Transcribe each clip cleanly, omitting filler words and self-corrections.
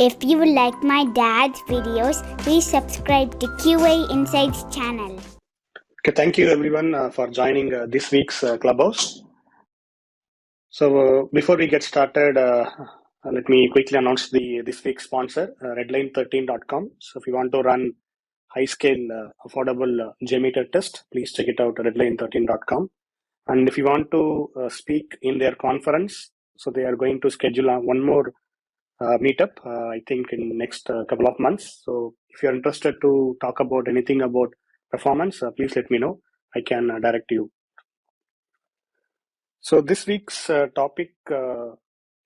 If you like my dad's videos, please subscribe to QA Insights channel. Okay, thank you everyone for joining this week's Clubhouse. So before we get started, let me quickly announce this week's sponsor, redline13.com. So if you want to run high-scale, affordable JMeter test, please check it out at redline13.com. And if you want to speak in their conference, so they are going to schedule one more meetup, I think in next couple of months. So if you're interested to talk about anything about performance, please let me know. I can direct you. So this week's topic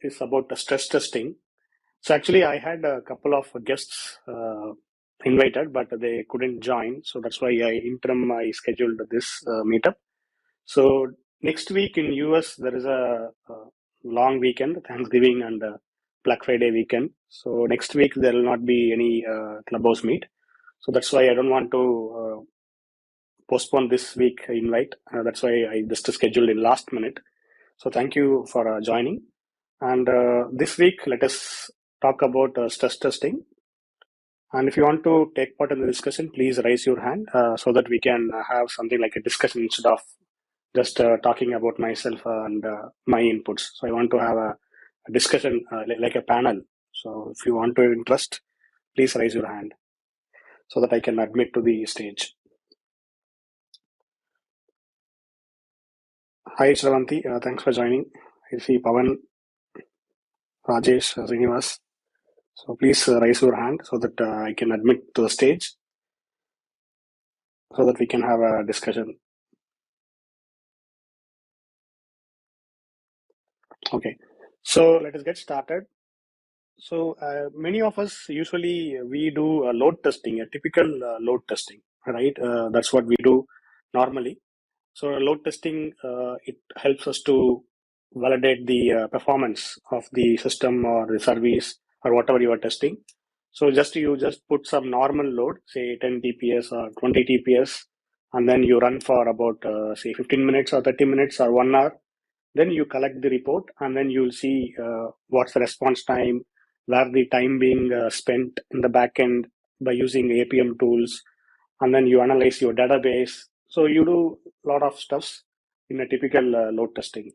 is about the stress testing. So actually I had a couple of guests invited, but they couldn't join. So that's why I scheduled this meetup. So next week in US, there is a long weekend, Thanksgiving and Black Friday weekend. So next week, there will not be any clubhouse meet. So that's why I don't want to postpone this week invite. That's why I just scheduled in last minute. So thank you for joining. And this week, let us talk about stress testing. And if you want to take part in the discussion, please raise your hand so that we can have something like a discussion instead of just talking about myself and my inputs. So I want to have a discussion like a panel. So if you want to interest, please raise your hand so that I can admit to the stage. Hi, Shravanti. Thanks for joining. I see Pavan, Rajesh, Srinivas. So please raise your hand so that I can admit to the stage so that we can have a discussion. Okay. So let us get started. So many of us usually we do load testing, a typical load testing, right? That's what we do normally. So load testing, it helps us to validate the performance of the system or the service or whatever you are testing. So you just put some normal load, say 10 TPS or 20 TPS, and then you run for about say 15 minutes or 30 minutes or 1 hour. Then you collect the report, and then you'll see what's the response time, where the time being spent in the backend by using APM tools, and then you analyze your database. So you do a lot of stuffs in a typical load testing.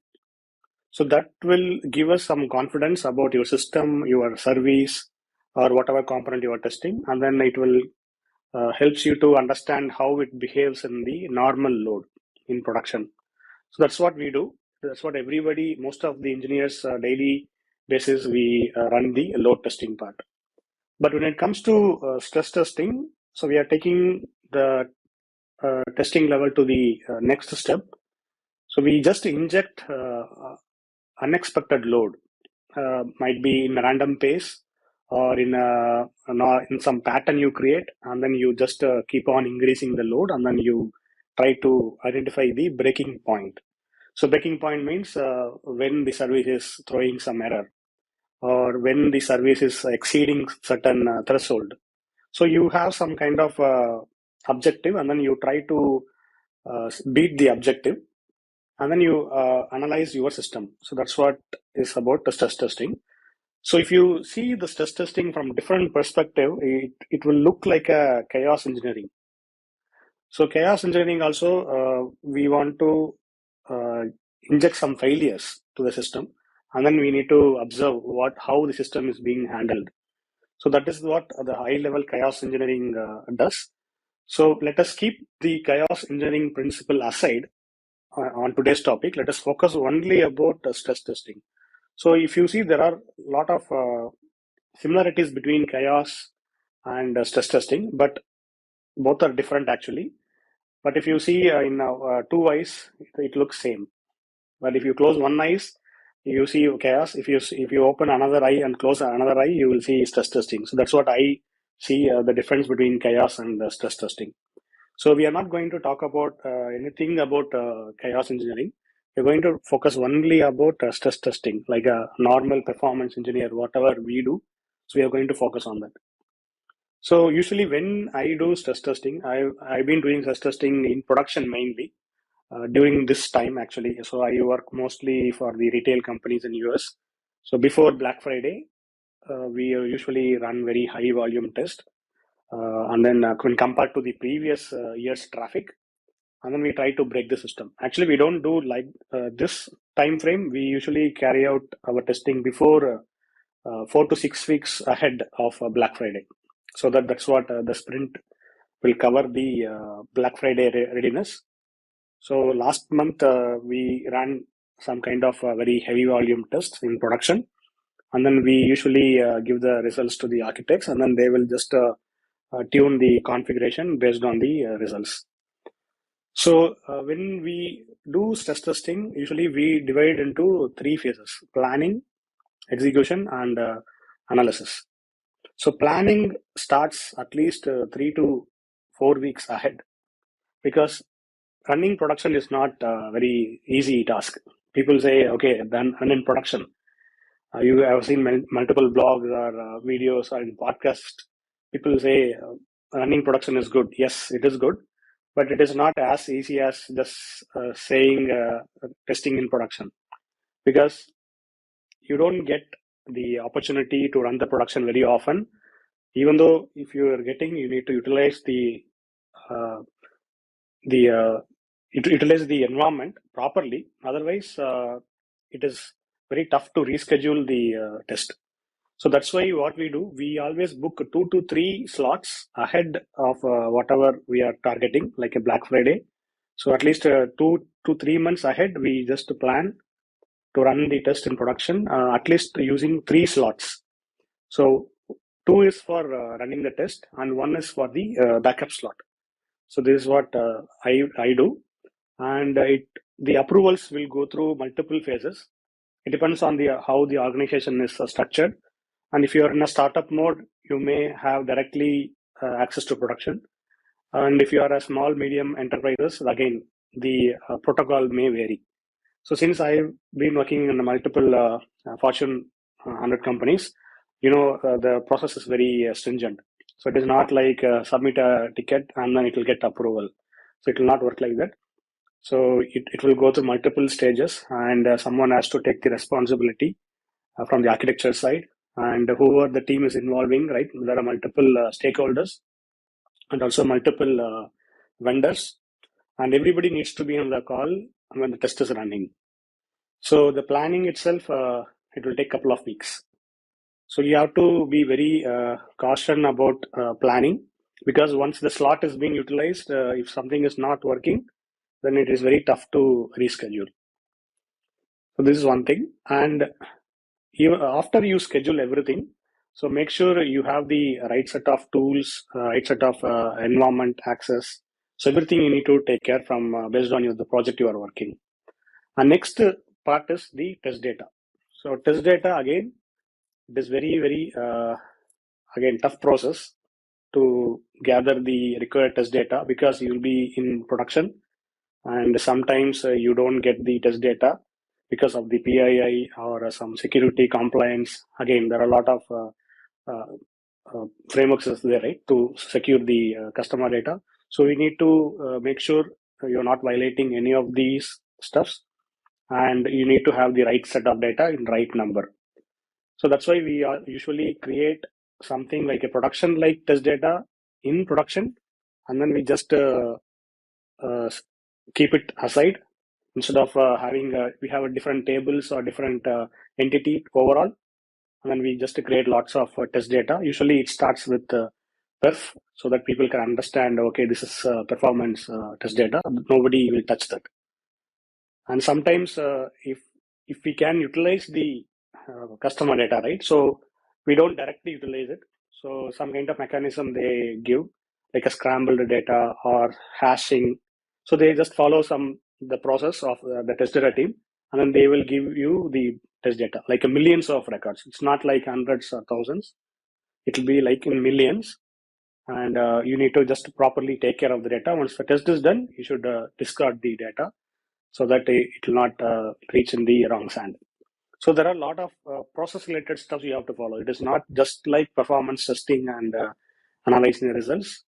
So that will give us some confidence about your system, your service, or whatever component you are testing, and then it will helps you to understand how it behaves in the normal load in production. So that's what we do. That's what everybody, most of the engineers, daily basis, we run the load testing part. But when it comes to stress testing, so we are taking the testing level to the next step. So we just inject unexpected load, might be in a random pace or in some pattern you create, and then you just keep on increasing the load, and then you try to identify the breaking point. So breaking point means when the service is throwing some error or when the service is exceeding certain threshold. So you have some kind of objective, and then you try to beat the objective, and then you analyze your system. So that's what is about the stress testing. So if you see the stress testing from different perspective, it will look like a chaos engineering. So chaos engineering also, we want to inject some failures to the system, and then we need to observe how the system is being handled. So that is what the high level chaos engineering does. So let us keep the chaos engineering principle aside on today's topic. Let us focus only about stress testing. So if you see, there are a lot of similarities between chaos and stress testing, but both are different actually. But if you see in two eyes, it looks same. But if you close one eyes, you see chaos. If you open another eye and close another eye, you will see stress testing. So that's what I see the difference between chaos and stress testing. So we are not going to talk about anything about chaos engineering. We're going to focus only about stress testing, like a normal performance engineer, whatever we do. So we are going to focus on that. So usually when I do stress testing, I've been doing stress testing in production mainly during this time actually. So I work mostly for the retail companies in US. So before Black Friday, we usually run very high volume test, and then when compared to the previous year's traffic, and then we try to break the system. Actually, we don't do like this time frame. We usually carry out our testing before 4 to 6 weeks ahead of Black Friday. So that's what the sprint will cover the Black Friday readiness. So last month we ran some kind of very heavy volume tests in production, and then we usually give the results to the architects, and then they will just tune the configuration based on the results. So when we do stress testing, usually we divide into 3 phases: planning, execution, and analysis. So planning starts at least 3 to 4 weeks ahead, because running production is not a very easy task. People say, okay, then run in production. You have seen multiple blogs or videos or in podcasts. People say running production is good. Yes, it is good, but it is not as easy as just saying testing in production, because you don't get the opportunity to run the production very often. Even though if you are getting, you need to utilize uh, utilize the environment properly. Otherwise, it is very tough to reschedule the test. So that's why what we do, we always book 2 to 3 slots ahead of whatever we are targeting, like a Black Friday. So at least 2 to 3 months ahead, we just plan to run the test in production, at least using 3 slots. So 2 is for running the test, and 1 is for the backup slot. So this is what I do, and the approvals will go through multiple phases. It depends on the how the organization is structured, and if you are in a startup mode, you may have directly access to production, and if you are a small medium enterprises, again the protocol may vary. So since I've been working in multiple Fortune 100 companies, the process is very stringent. So it is not like submit a ticket and then it will get approval. So it will not work like that. So it will go through multiple stages, and someone has to take the responsibility from the architecture side, and whoever the team is involving, right? There are multiple stakeholders and also multiple vendors, and everybody needs to be on the call when the test is running. So the planning itself, it will take a couple of weeks. So you have to be very caution about planning, because once the slot is being utilized, if something is not working, then it is very tough to reschedule. So this is one thing. And even after you schedule everything, so make sure you have the right set of tools, right set of environment access. So everything you need to take care from based on the project you are working. And next part is the test data. So test data, again, it is very, very, again, tough process to gather the required test data, because you will be in production, and sometimes you don't get the test data because of the PII or some security compliance. Again, there are a lot of frameworks there, right, to secure the customer data. So we need to make sure you're not violating any of these stuffs, and you need to have the right set of data in right number. So that's why we usually create something like a production like test data in production, and then we just uh, keep it aside, instead of having we have a different tables or different entity overall, and then we just create lots of test data. Usually it starts with perf, so that people can understand, okay, this is performance test data. Nobody will touch that. And sometimes if we can utilize the customer data, right, so we don't directly utilize it. So some kind of mechanism they give, like a scrambled data or hashing. So they just follow the process of the test data team, and then they will give you the test data, like a millions of records. It's not like hundreds or thousands. It will be like in millions, and you need to just properly take care of the data. Once the test is done, you should discard the data, so that it will not reach in the wrong sand. So there are a lot of process related stuff you have to follow. It is not just like performance testing and analyzing the results.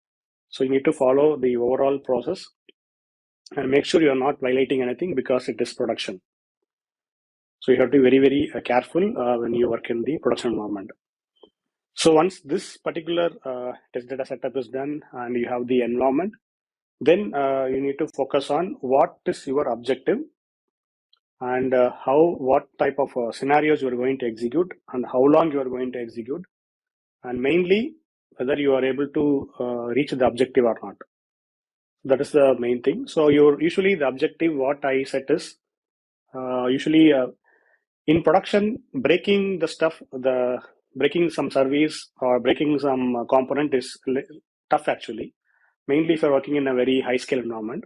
So you need to follow the overall process and make sure you are not violating anything, because it is production. So you have to be very, very careful when you work in the production environment. So once this particular test data setup is done and you have the environment, then you need to focus on what is your objective and what type of scenarios you are going to execute and how long you are going to execute, and mainly whether you are able to reach the objective or not. That is the main thing. So usually the objective what I set is usually in production, breaking the stuff, the breaking some service or breaking some component is tough actually, mainly if you're working in a very high scale environment.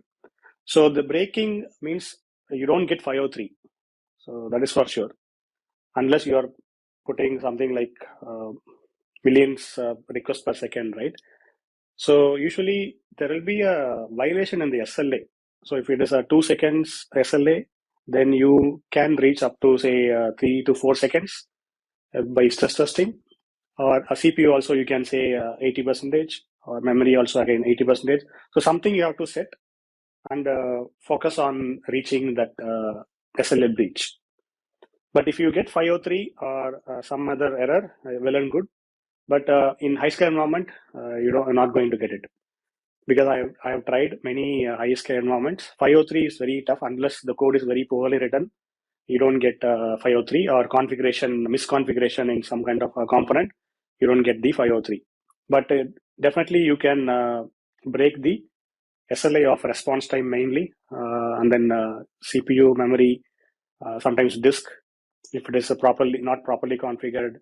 So the breaking means you don't get 503. So that is for sure, unless you are putting something like millions requests per second, right? So usually there will be a violation in the SLA. So if it is a 2 seconds SLA, then you can reach up to say 3 to 4 seconds by stress testing. Or a CPU also you can say 80%, or memory also again 80%. So something you have to set and focus on reaching that SLA breach. But if you get 503 or some other error, well and good. But in high scale environment, you're not going to get it, because I have tried many high scale environments. 503 is very tough unless the code is very poorly written. You don't get 503, or misconfiguration in some kind of a component. You don't get the 503. But definitely you can break the SLA of response time mainly, and then CPU, memory, sometimes disk, if it is not properly configured.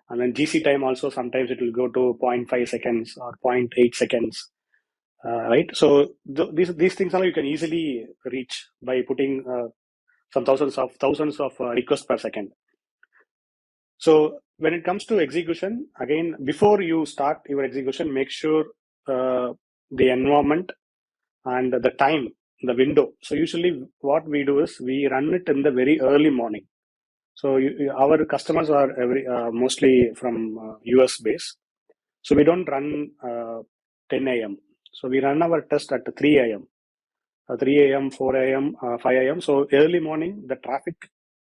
And then GC time also, sometimes it will go to 0.5 seconds or 0.8 seconds, right? So these things are you can easily reach by putting some thousands of requests per second. So when it comes to execution, again, before you start your execution, make sure the environment and the time, the window. So usually what we do is we run it in the very early morning. So our customers are mostly from US base. So we don't run 10 a.m. So we run our test at 3 a.m. 3 a.m., 4 a.m., 5 a.m. So early morning, the traffic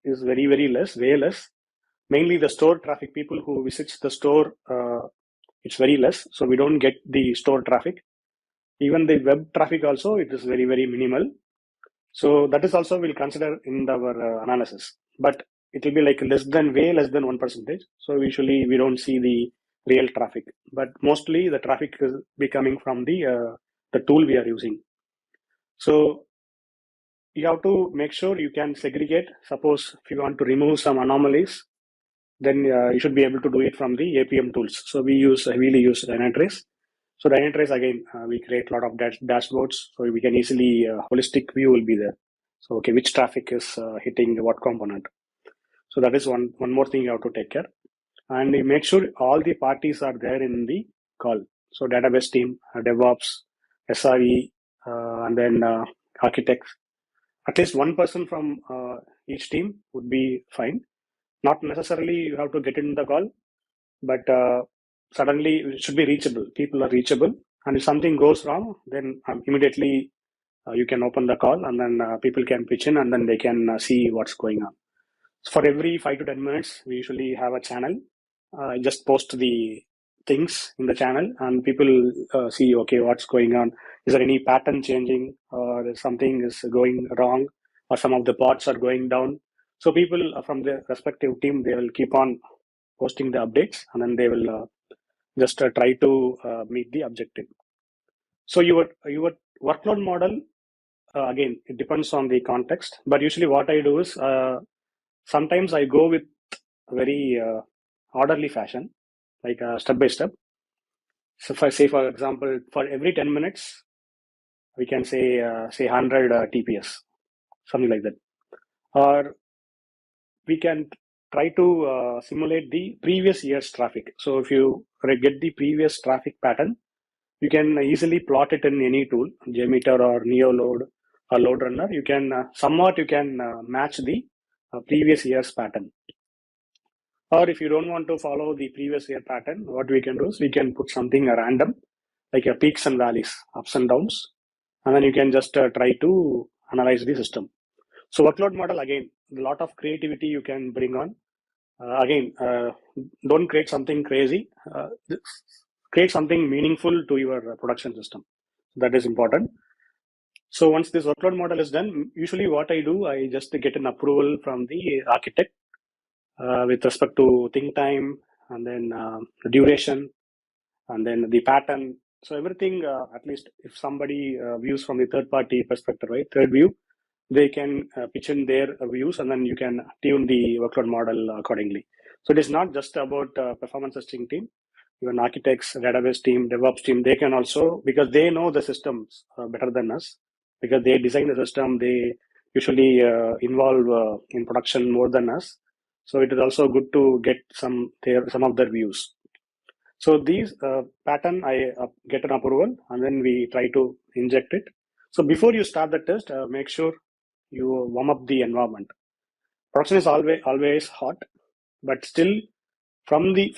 is very, very less, way less. Mainly the store traffic, people who visits the store, it's very less. So we don't get the store traffic. Even the web traffic also, it is very, very minimal. So that is also we'll consider in our analysis. But it will be like way less than 1%. So usually we don't see the real traffic. But mostly the traffic is coming from the tool we are using. So you have to make sure you can segregate. Suppose if you want to remove some anomalies, then you should be able to do it from the APM tools. So we heavily use Dynatrace. So Dynatrace, again, we create a lot of dashboards, so we can easily, holistic view will be there. So, okay, which traffic is hitting what component. So that is one more thing you have to take care. And you make sure all the parties are there in the call. So database team, DevOps, SRE, and then architects. At least one person from each team would be fine. Not necessarily you have to get in the call, but suddenly it should be reachable. People are reachable, and if something goes wrong, then immediately you can open the call, and then people can pitch in, and then they can see what's going on. So for every 5 to 10 minutes, we usually have a channel. Just post the things in the channel, and people see, okay, what's going on. Is there any pattern changing, or something is going wrong, or some of the pods are going down? So people from the respective team, they will keep on posting the updates, and then they will just try to meet the objective. So your workload model, again, it depends on the context, but usually what I do is sometimes I go with very orderly fashion, like step by step. So if I say, for example, for every 10 minutes, we can say 100 TPS, something like that. Or we can try to simulate the previous year's traffic. So if you get the previous traffic pattern, you can easily plot it in any tool, JMeter or NeoLoad or LoadRunner. You can somewhat match the previous year's pattern. Or if you don't want to follow the previous year pattern, what we can do is we can put something random, like peaks and valleys, ups and downs, and then you can just try to analyze the system. So workload model, again, a lot of creativity you can bring on. Again, don't create something crazy. Create something meaningful to your production system. That is important. So once this workload model is done, usually what I do, I just get an approval from the architect with respect to think time and then duration and then the pattern. So everything, at least if somebody views from the third party perspective, right, third view, they can pitch in their views and then you can tune the workload model accordingly. So it is not just about performance testing team, even architects, database team, DevOps team, they can also, because they know the systems better than us, because they design the system, they usually involve in production more than us. So it is also good to get some of their views. So these pattern, I get an approval and then we try to inject it. So before you start the test, make sure you warm up the environment. Production is always hot, but still from the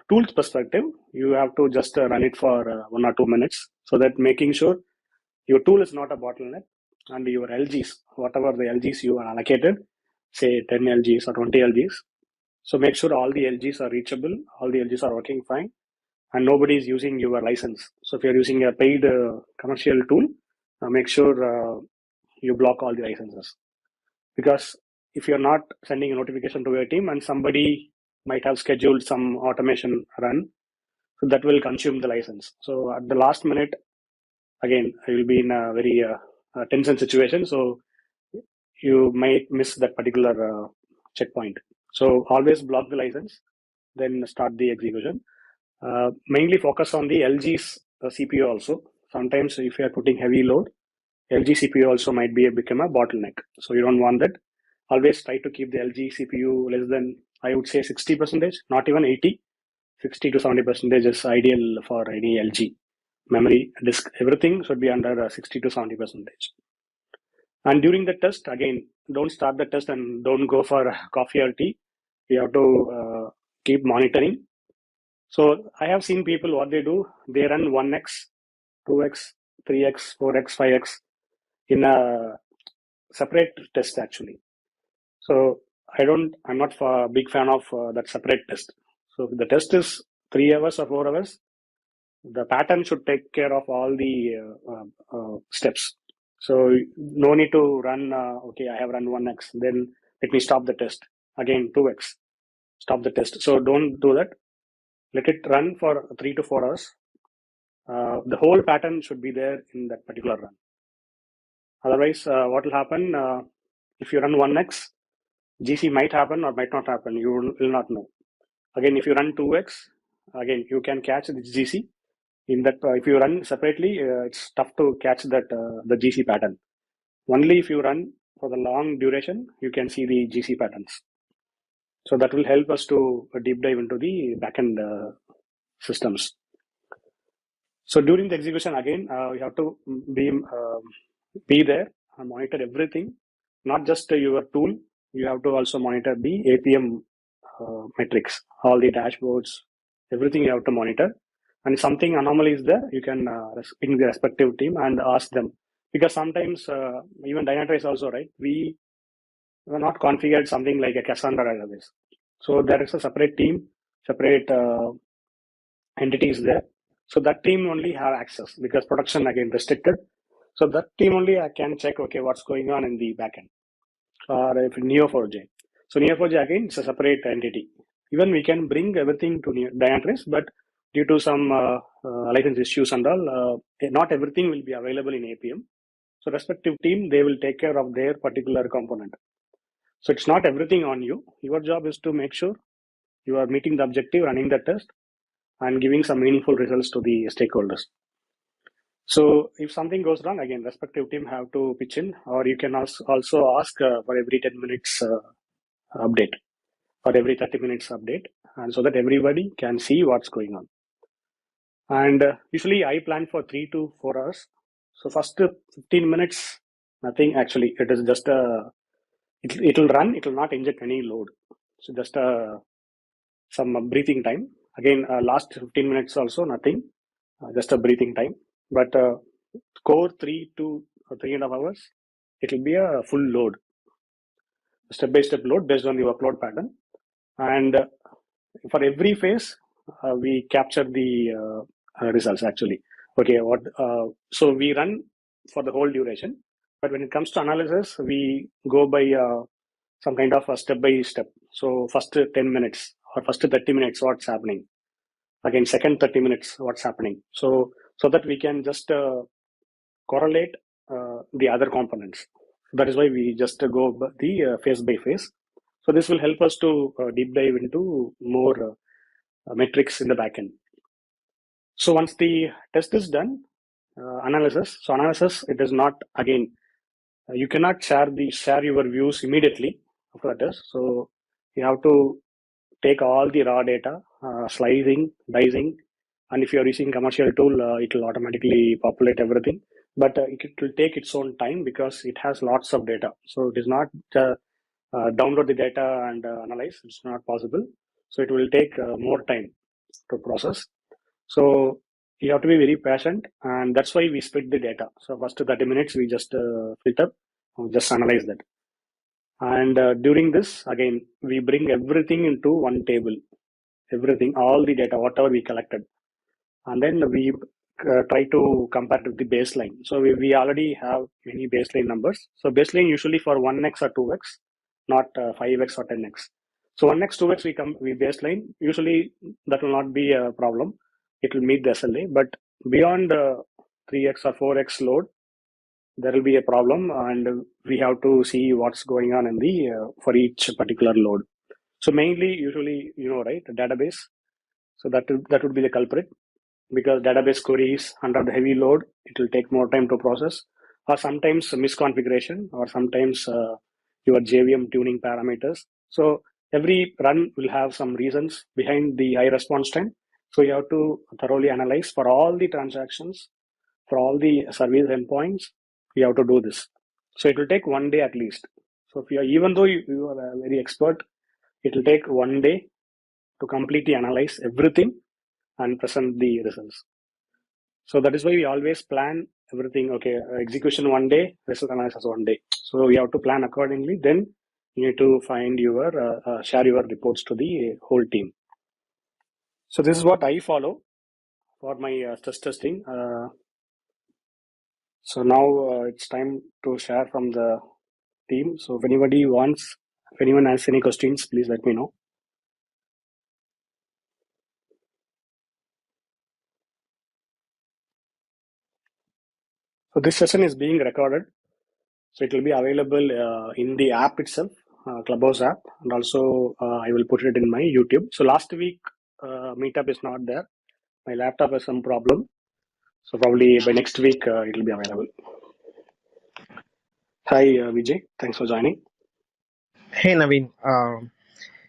tools perspective, you have to just run it for 1 or 2 minutes, so that making sure your tool is not a bottleneck and your LGs, whatever the LGs you are allocated, say 10 LGs or 20 LGs. So make sure all the LGs are reachable, all the LGs are working fine, and nobody is using your license. So if you're using a paid commercial tool, make sure you block all the licenses. Because if you're not sending a notification to your team and somebody might have scheduled some automation run, so that will consume the license. So at the last minute, again, you will be in a very tension situation. So you might miss that particular checkpoint. So always block the license, then start the execution. Mainly focus on the LG's CPU also. Sometimes if you are putting heavy load, LG CPU also might become a bottleneck. So you don't want that. Always try to keep the LG CPU less than, I would say, 60%, not even 80. 60 to 70% is ideal for any LG. Memory, disk, everything should be under 60 to 70%. And during the test, again, don't start the test and don't go for coffee or tea. You have to keep monitoring. So I have seen people, what they do, they run 1x, 2x, 3x, 4x, 5x in a separate test actually. So I'm not a big fan of that separate test. So if the test is 3 hours or 4 hours, the pattern should take care of all the steps. So no need to run, okay, I have run 1x, then let me stop the test. Again, 2x, stop the test. So don't do that. Let it run for 3 to 4 hours. The whole pattern should be there in that particular run. Otherwise, what will happen if you run 1x, GC might happen or might not happen. You will not know. Again, if you run 2x, again, you can catch the GC. In that, if you run separately, it's tough to catch that the GC pattern. Only if you run for the long duration, you can see the GC patterns. So that will help us to deep dive into the backend systems. So during the execution, again, you have to be there and monitor everything, not just your tool. You have to also monitor the APM metrics, all the dashboards, everything you have to monitor. And if something anomaly is there, you can ping the respective team and ask them. Because sometimes, even Dynatrace also, right, we have not configured something like a Cassandra database. So there is a separate team, separate entities there. So that team only have access because production again restricted. So that team only can check, okay, what's going on in the backend or if Neo4j. So Neo4j again, it's a separate entity. Even we can bring everything to Dynatrace, but due to some license issues and all, not everything will be available in APM. So respective team, they will take care of their particular component. So it's not everything on you. Your job is to make sure you are meeting the objective, running the test, and giving some meaningful results to the stakeholders. So if something goes wrong, again, respective team have to pitch in, or you can also ask for every 10 minutes update or every 30 minutes update, and so that everybody can see what's going on. And usually I plan for 3 to 4 hours. So first 15 minutes, nothing actually. It is just it will run. It will not inject any load. So just some breathing time. Again, last 15 minutes also nothing, just a breathing time. But core 3 to 3.5 hours, it will be a full load, step-by-step load based on the workload pattern. and for every phase, we capture the results actually. Okay, so we run for the whole duration, but when it comes to analysis, we go by some kind of a step by step. So first 10 minutes or first 30 minutes, what's happening? Again, second 30 minutes, what's happening? So that we can just correlate the other components. That is why we just go the phase by phase. So this will help us to deep dive into more metrics in the backend. So once the test is done, analysis. So analysis, it is not again. You cannot share your views immediately after the test. So you have to take all the raw data, slicing, dicing, and if you are using commercial tool, it will automatically populate everything. But it will take its own time because it has lots of data. So it is not download the data and analyze. It's not possible. So it will take more time to process. So you have to be very patient, and that's why we split the data. So first 30 minutes we just filter, just analyze that. And during this, again, we bring everything into one table, everything, all the data, whatever we collected. And then we try to compare to the baseline. So we already have many baseline numbers. So baseline usually for 1x or 2x, not 5x or 10x. So 1x, 2x we baseline. Usually that will not be a problem. It will meet the SLA. But beyond 3x or 4x load, there will be a problem, and we have to see what's going on in the for each particular load. So mainly, usually, right, the database. So that would be the culprit, because database queries under the heavy load, it will take more time to process, or sometimes misconfiguration, or sometimes your JVM tuning parameters. So every run will have some reasons behind the high response time. So you have to thoroughly analyze for all the transactions, for all the service endpoints. You have to do this. So it will take 1 day at least. So if even though you are a very expert, it will take 1 day to completely analyze everything and present the results. So that is why we always plan everything. Okay, execution 1 day, result analysis 1 day. So you have to plan accordingly. Then you need to find your share your reports to the whole team. So this is what I follow for my stress testing. So now it's time to share from the team. So if anyone has any questions, please let me know. So this session is being recorded. So it will be available in the app itself, Clubhouse app, and also I will put it in my YouTube. So last week meetup is not there. My laptop has some problem. So probably by next week it will be available. Hi Vijay, thanks for joining. Hey Naveen,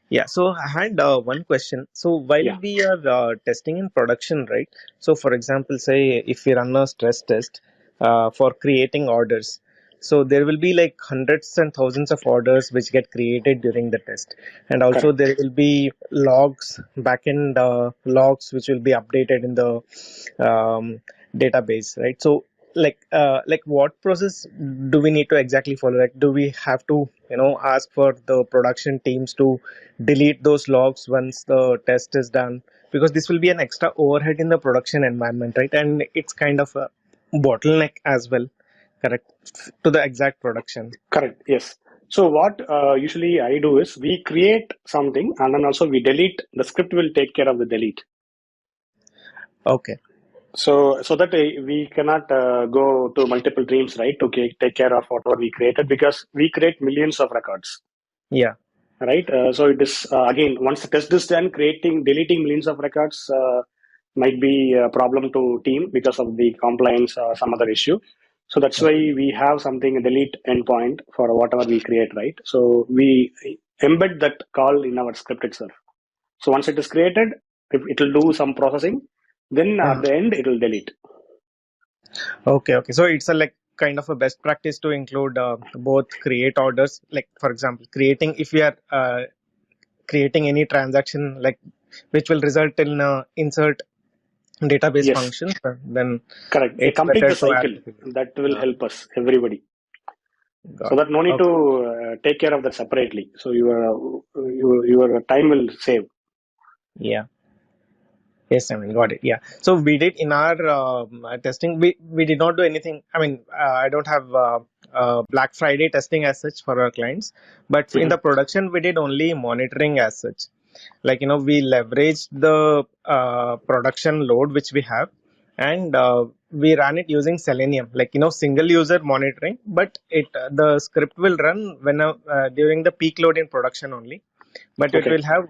yeah, so I had one question. So while Yeah, we are testing in production, right? So for example, say if we run a stress test for creating orders, so there will be like hundreds and thousands of orders which get created during the test, and also correct. there will be logs, backend logs which will be updated in the database, right? So like what process do we need to exactly follow? Like, do we have to ask for the production teams to delete those logs once the test is done, because this will be an extra overhead in the production environment, right? And it's kind of a bottleneck as well, correct, to the exact production. Correct, yes. So what usually I do is we create something and then also we delete. The script will take care of the delete. Okay. So that we cannot go to multiple teams, right, to take care of whatever we created, because we create millions of records, Yeah. right? So it is again, once the test is done, deleting millions of records might be a problem to team because of the compliance or some other issue. So that's why we have something, a delete endpoint for whatever we create, right? So we embed that call in our script itself. So once it is created, it will do some processing. Then at the end, it will delete. Okay. So it's a like kind of a best practice to include both create orders, like for example, creating if we are creating any transaction like which will result in insert database Yes, functions, then correct. it's Complete better the to add cycle. the field. That will Uh, help us, everybody. so that no need Okay. to take care of that separately. So your time will save. Yeah. Yes, I mean, got it. Yeah. So we did in our testing, we did not do anything. I mean, I don't have Black Friday testing as such for our clients, but in the Mhm. production, we did only monitoring as such. Like, we leveraged the production load which we have, and we ran it using Selenium, like, single user monitoring, but the script will run during the peak load in production only, but it Okay, will have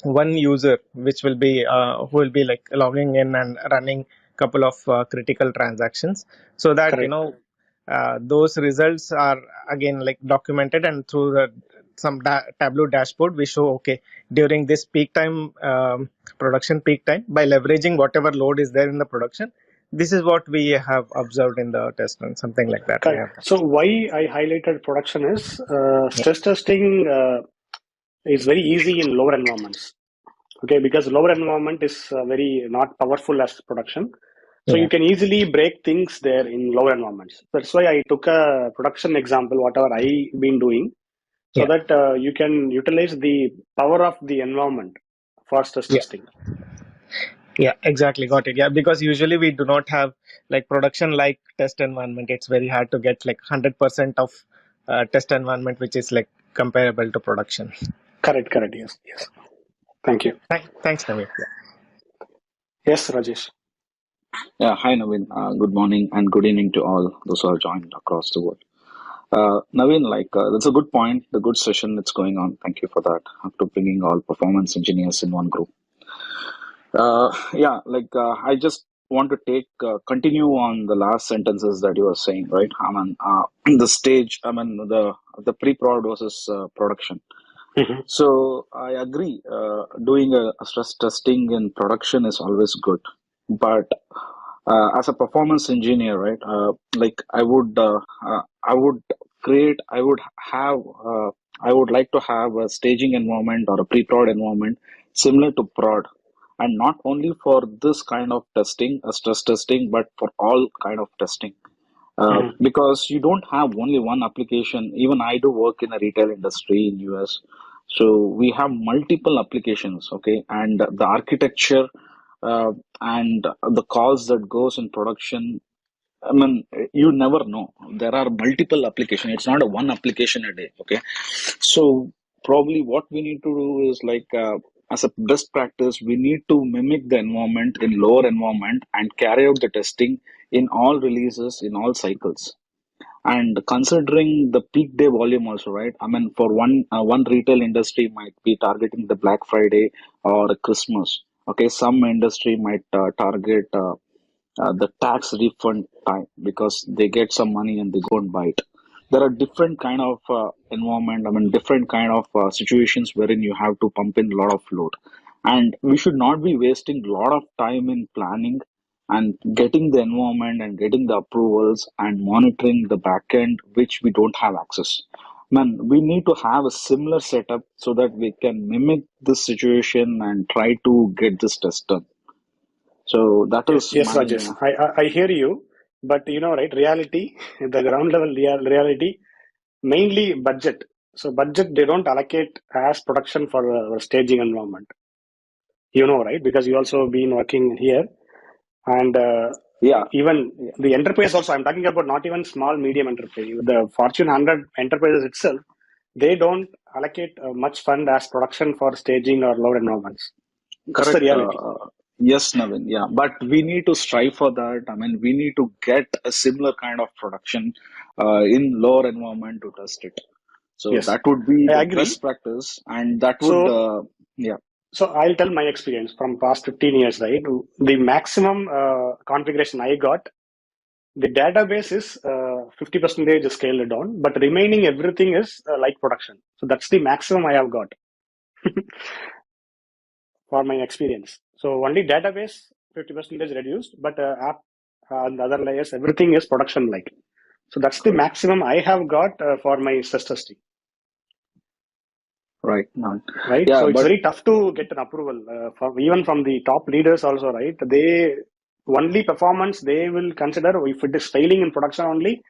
one user which will be who will be like logging in and running couple of critical transactions, so that correct. those results are again like documented, and through some Tableau dashboard we show, okay, during this peak time, production peak time, by leveraging whatever load is there in the production, this is what we have observed in the test run, something like that we Correct. have done. So why I highlighted production is Yeah, stress testing is very easy in lower environments. Okay, because lower environment is very not powerful as production. So you yeah, can easily break things there in lower environments. That's why I took a production example, whatever I been doing, so yeah, that you can utilize the power of the environment for stress yeah. testing. Yeah, exactly. Got it. Yeah, because usually we do not have like production like test environment. It's very hard to get like 100% of test environment, which is like comparable to production. Correct, correct. Yes, yes. Thank Yeah. you. Thanks, Naveen. Yeah. Yes, Rajesh. Yeah, hi Naveen. Good morning and good evening to all those who are joined across the world. Naveen, that's a good point, the good session that's going on. Thank you for that. After bringing all performance engineers in one group. I just want to continue on the last sentences that you were saying, right? I mean, the stage, I mean, the pre-prod versus production. Mhm. So I agree. Doing a stress testing in production is always good, but as a performance engineer, right? I would create, I would have, I would like to have a staging environment or a pre-prod environment similar to prod, and not only for this kind of testing, stress testing, but for all kind of testing. Mhm. Because you don't have only one application. Even I do work in a retail industry in US, so we have multiple applications. Okay, and the architecture and the calls that goes in production. I mean, you never know. There are multiple applications. It's not a one application a day. Okay, so probably what we need to do is as a best practice, we need to mimic the environment in lower environment and carry out the testing in all releases in all cycles. And considering the peak day volume also, right? I mean, for one retail industry might be targeting the Black Friday or Christmas. Okay, some industry might target the tax refund time because they get some money and they go and buy it. There are different kind of environment. I mean, different kind of situations wherein you have to pump in a lot of load, and we should not be wasting a lot of time in planning and getting the environment and getting the approvals and monitoring the backend, which we don't have access. Man, we need to have a similar setup so that we can mimic this situation and try to get this test done. So that is Yes, my Rajesh. I hear you, but right, reality, the ground level reality, mainly budget. So budget they don't allocate as production for staging environment. Right, because you also been working here, and yeah. even the enterprise also. I'm talking about not even small medium enterprise. The Fortune 100 enterprises itself, they don't allocate much fund as production for staging or lower environments. That's the Correct. reality. Yes, Navin. Yeah, but we need to strive for that. I mean, we need to get a similar kind of production in lower environment to test it. So Yes, that would be I the agree. best practice, and that would, So yeah, So I'll tell my experience from past 15 years, right? The maximum configuration I got, the database is 50% scaled down, but remaining everything is like production. So that's the maximum I have got for my experience. So only database 50% reduced, but app and other layers, everything is production like. So that's the correct. maximum I have got for my stress testing. Right. No. Right, Yeah, so it's but very tough to get an approval even from the top leaders also, right? They only performance they will consider. If it is failing in production only,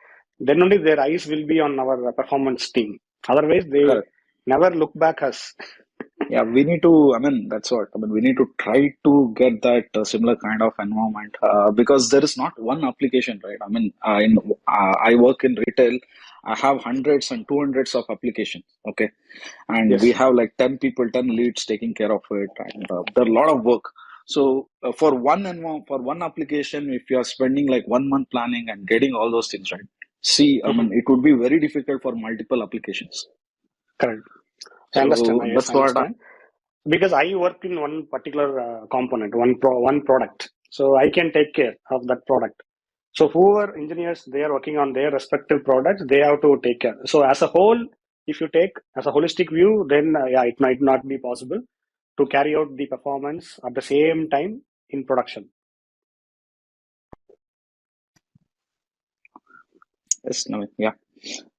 then only their eyes will be on our performance team. Otherwise, they Correct. never look back us. Yeah, we need to, I mean, that's what, I mean, we need to try to get that similar kind of environment because there is not one application, right? I mean, I work in retail, I have hundreds and 200s of applications, okay? And we Yes, have like 10 people, 10 leads taking care of it, and there are a lot of work. So for one application, if you are spending like 1 month planning and getting all those things right, see, I hmm, mean, it would be very difficult for multiple applications. correct. I understand. So Yes, that's I what understand. Because I work in one particular component, one product, so I can take care of that product. So whoever engineers they are working on their respective products, they have to take care. So as a whole, if you take as a holistic view, then yeah, it might not be possible to carry out the performance at the same time in production. Yes, no, yeah.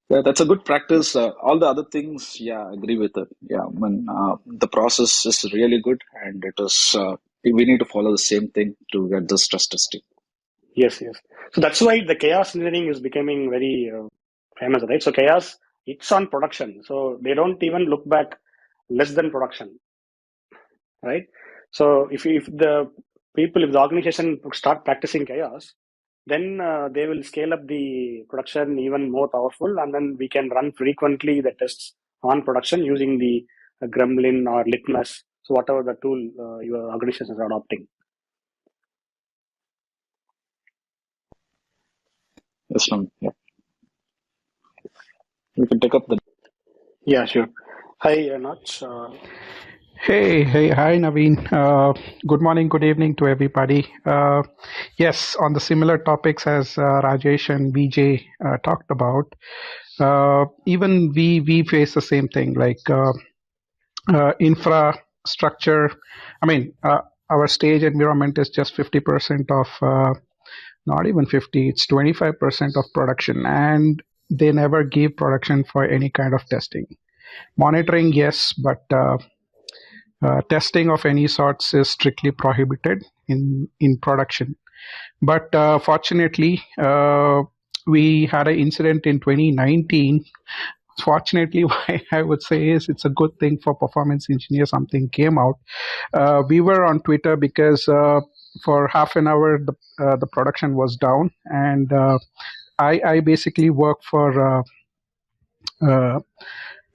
Yeah, that's a good practice. All the other things, yeah, I agree with it. Yeah, when the process is really good, and it is, we need to follow the same thing to get the stress testing. Yes, yes. So that's why the chaos engineering is becoming very famous, right? So chaos, it's on production. So they don't even look back less than production, right? So if the people, if the organization start practicing chaos, then they will scale up the production even more powerful, and then we can run frequently the tests on production using the Gremlin or Litmus, so whatever the tool your organization is adopting. Yes, no, yeah. We can take up the. Yeah, sure. Hi, Nach. Hey, hi, Naveen. Good morning, good evening to everybody. Yes, on the similar topics as Rajesh and BJ talked about, even we face the same thing, like infrastructure. I mean, our stage environment is just 50% of, not even 50, it's 25% of production, and they never give production for any kind of testing. Monitoring, yes, but testing of any sorts is strictly prohibited in production. But fortunately, we had an incident in 2019. Fortunately, why I would say is it's a good thing for performance engineers. Something came out. We were on Twitter because for half an hour the production was down, and I basically work for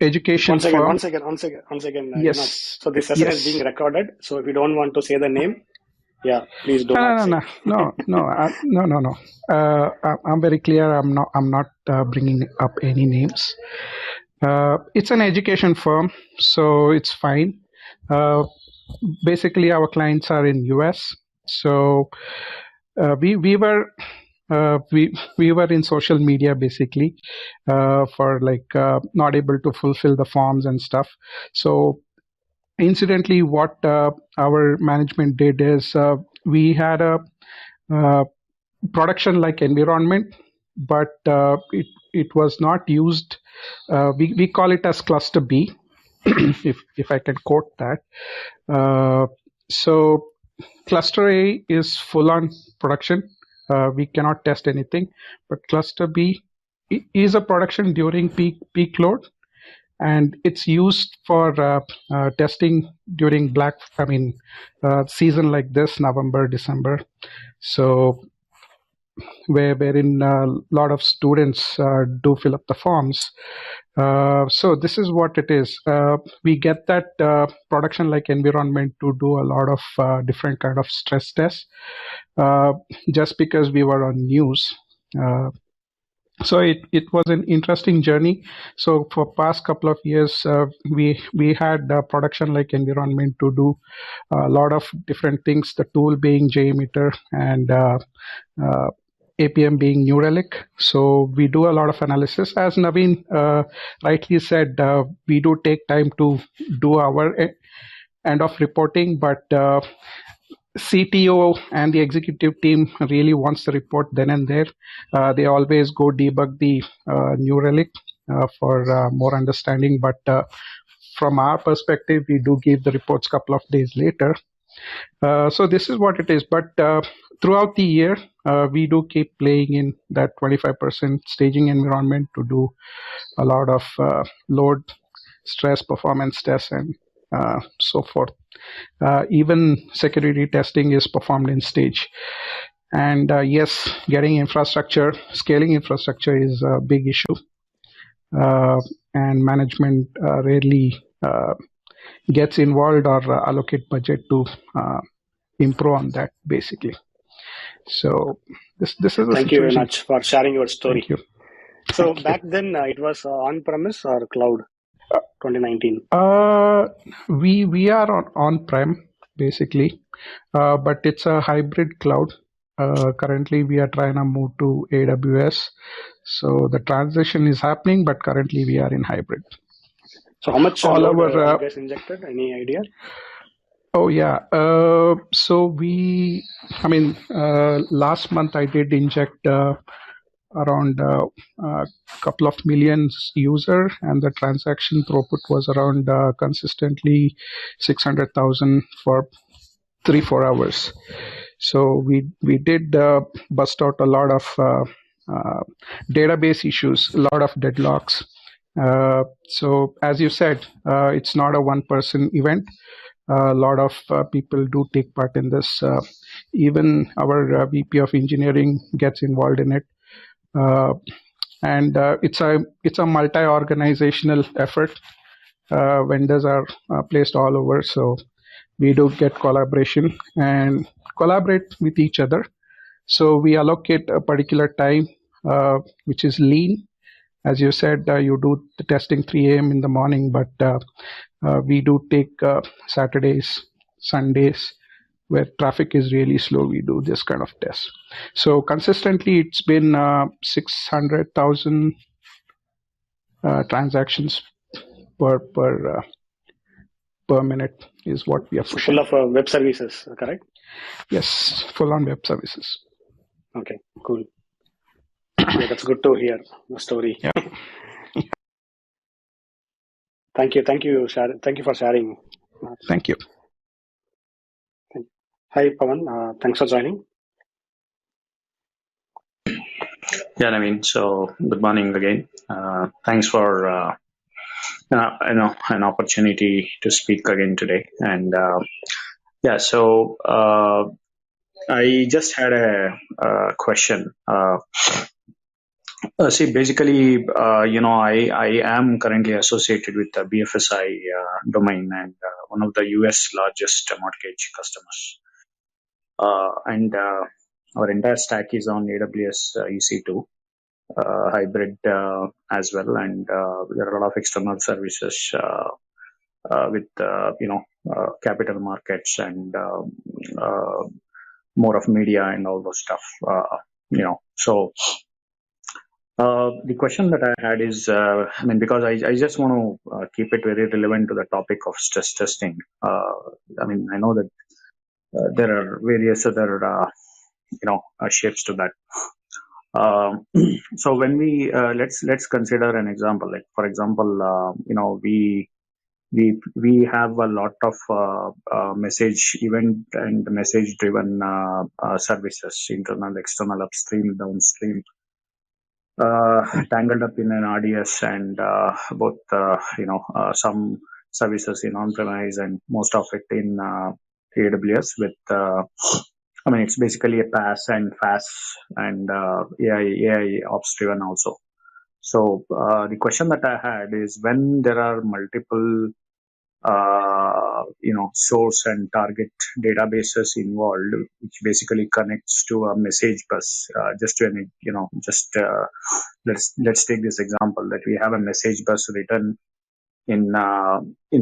education One second, firm. one second, one second, one second, Nach. Yes, So this session is being yes. recorded. So if you don't want to say the name, yeah, please do not No, say. no. I'm very clear. I'm not bringing up any names. It's an education firm, so it's fine. Basically, our clients are in US, so we were. We were in social media basically for like not able to fulfill the forms and stuff. So incidentally, what our management did is we had a production like environment, but it was not used. We call it as cluster B, if I can quote that. So cluster A is full on production. We cannot test anything, but cluster B is a production during peak load, and it's used for testing during season like this, November, December. So wherein a lot of students do fill up the forms. So this is what it is. We get that production like environment to do a lot of different kind of stress tests just because we were on news. So it was an interesting journey. So for past couple of years, we had production like environment to do a lot of different things. The tool being JMeter and APM being New Relic. So we do a lot of analysis. As Naveen rightly said, we do take time to do our end of reporting, but CTO and the executive team really wants the report then and there. They always go debug the New Relic for more understanding. But from our perspective, we do give the reports a couple of days later. So this is what it is. But throughout the year, we do keep playing in that 25% staging environment to do a lot of load, stress, performance tests, and so forth. Even security testing is performed in stage. And yes, getting infrastructure, scaling infrastructure is a big issue. And management rarely gets involved or allocate budget to improve on that, basically. So this is the situation. Thank you very much for sharing your story. Thank you. So back then it was on-premise or cloud, 2019? We are on-prem, basically, but it's a hybrid cloud. Currently, we are trying to move to AWS. So the transition is happening, but currently we are in hybrid. So how much load you guys injected? Any idea? Oh, yeah. So last month I did inject around a couple of million user, and the transaction throughput was around consistently 600,000 for 3-4 hours. So we did bust out a lot of database issues, a lot of deadlocks. So as you said, it's not a one-person event. A lot of people do take part in this. Even our VP of engineering gets involved in it. And it's a multi-organizational effort. Vendors are placed all over, so we do get collaboration and collaborate with each other. So we allocate a particular time, which is lean. As you said, you do the testing 3 a.m. in the morning, but we do take Saturdays, Sundays, where traffic is really slow. We do this kind of tests. So consistently, it's been 600,000 transactions per minute is what we are pushing. Full of web services, correct? Yes, full on web services. Okay, cool. Yeah, that's good to hear the story. Yeah. Thank you for sharing. Thank you. Hi, Pawan. Thanks for joining. Yeah, Naveen. So good morning again. Thanks for an opportunity to speak again today. And so I just had a question. See, basically, I am currently associated with the BFSI domain and one of the US largest mortgage customers. And our entire stack is on AWS EC2 hybrid as well, and there are a lot of external services with capital markets and more of media and all those stuff. So the question that I had is, because I just want to keep it very relevant to the topic of stress testing. I know that there are various other shapes to that. So when we let's consider an example. Like for example, we have a lot of message event and message driven services, internal, external, upstream, downstream, tangled up in an RDS, and both some services in on-premise and most of it in AWS with it's basically a PaaS and FaaS and AI ops driven also. So the question that I had is, when there are multiple source and target databases involved, which basically connects to a message bus. Let's take this example that we have a message bus written in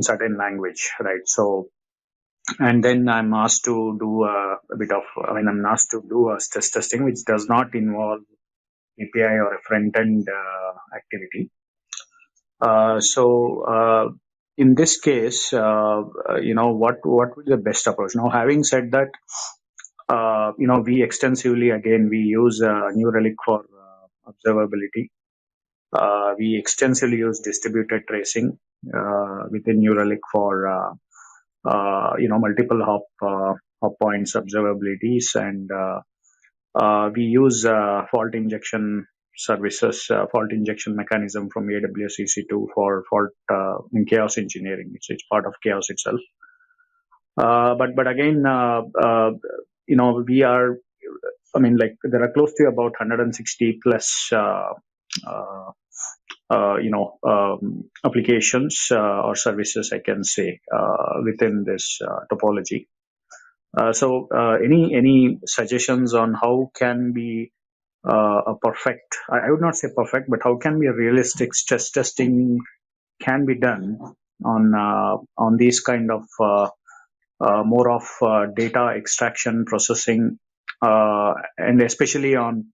certain language, right? So, and then I'm asked to do I'm asked to do a stress testing which does not involve API or a front end activity. So in this case, what would be the best approach? Now, having said that, we extensively, again, we use New Relic for observability. We extensively use distributed tracing within New Relic for multiple hop points observabilities, and we use fault injection services, fault injection mechanism from AWS EC2 for fault in chaos engineering. It's part of chaos itself. But again, we are, there are close to about 160 plus, applications or services, I can say, within this topology. So any suggestions on how can be a perfect, I would not say perfect, but how can be a realistic stress testing can be done on these kind of more of data extraction processing, and especially on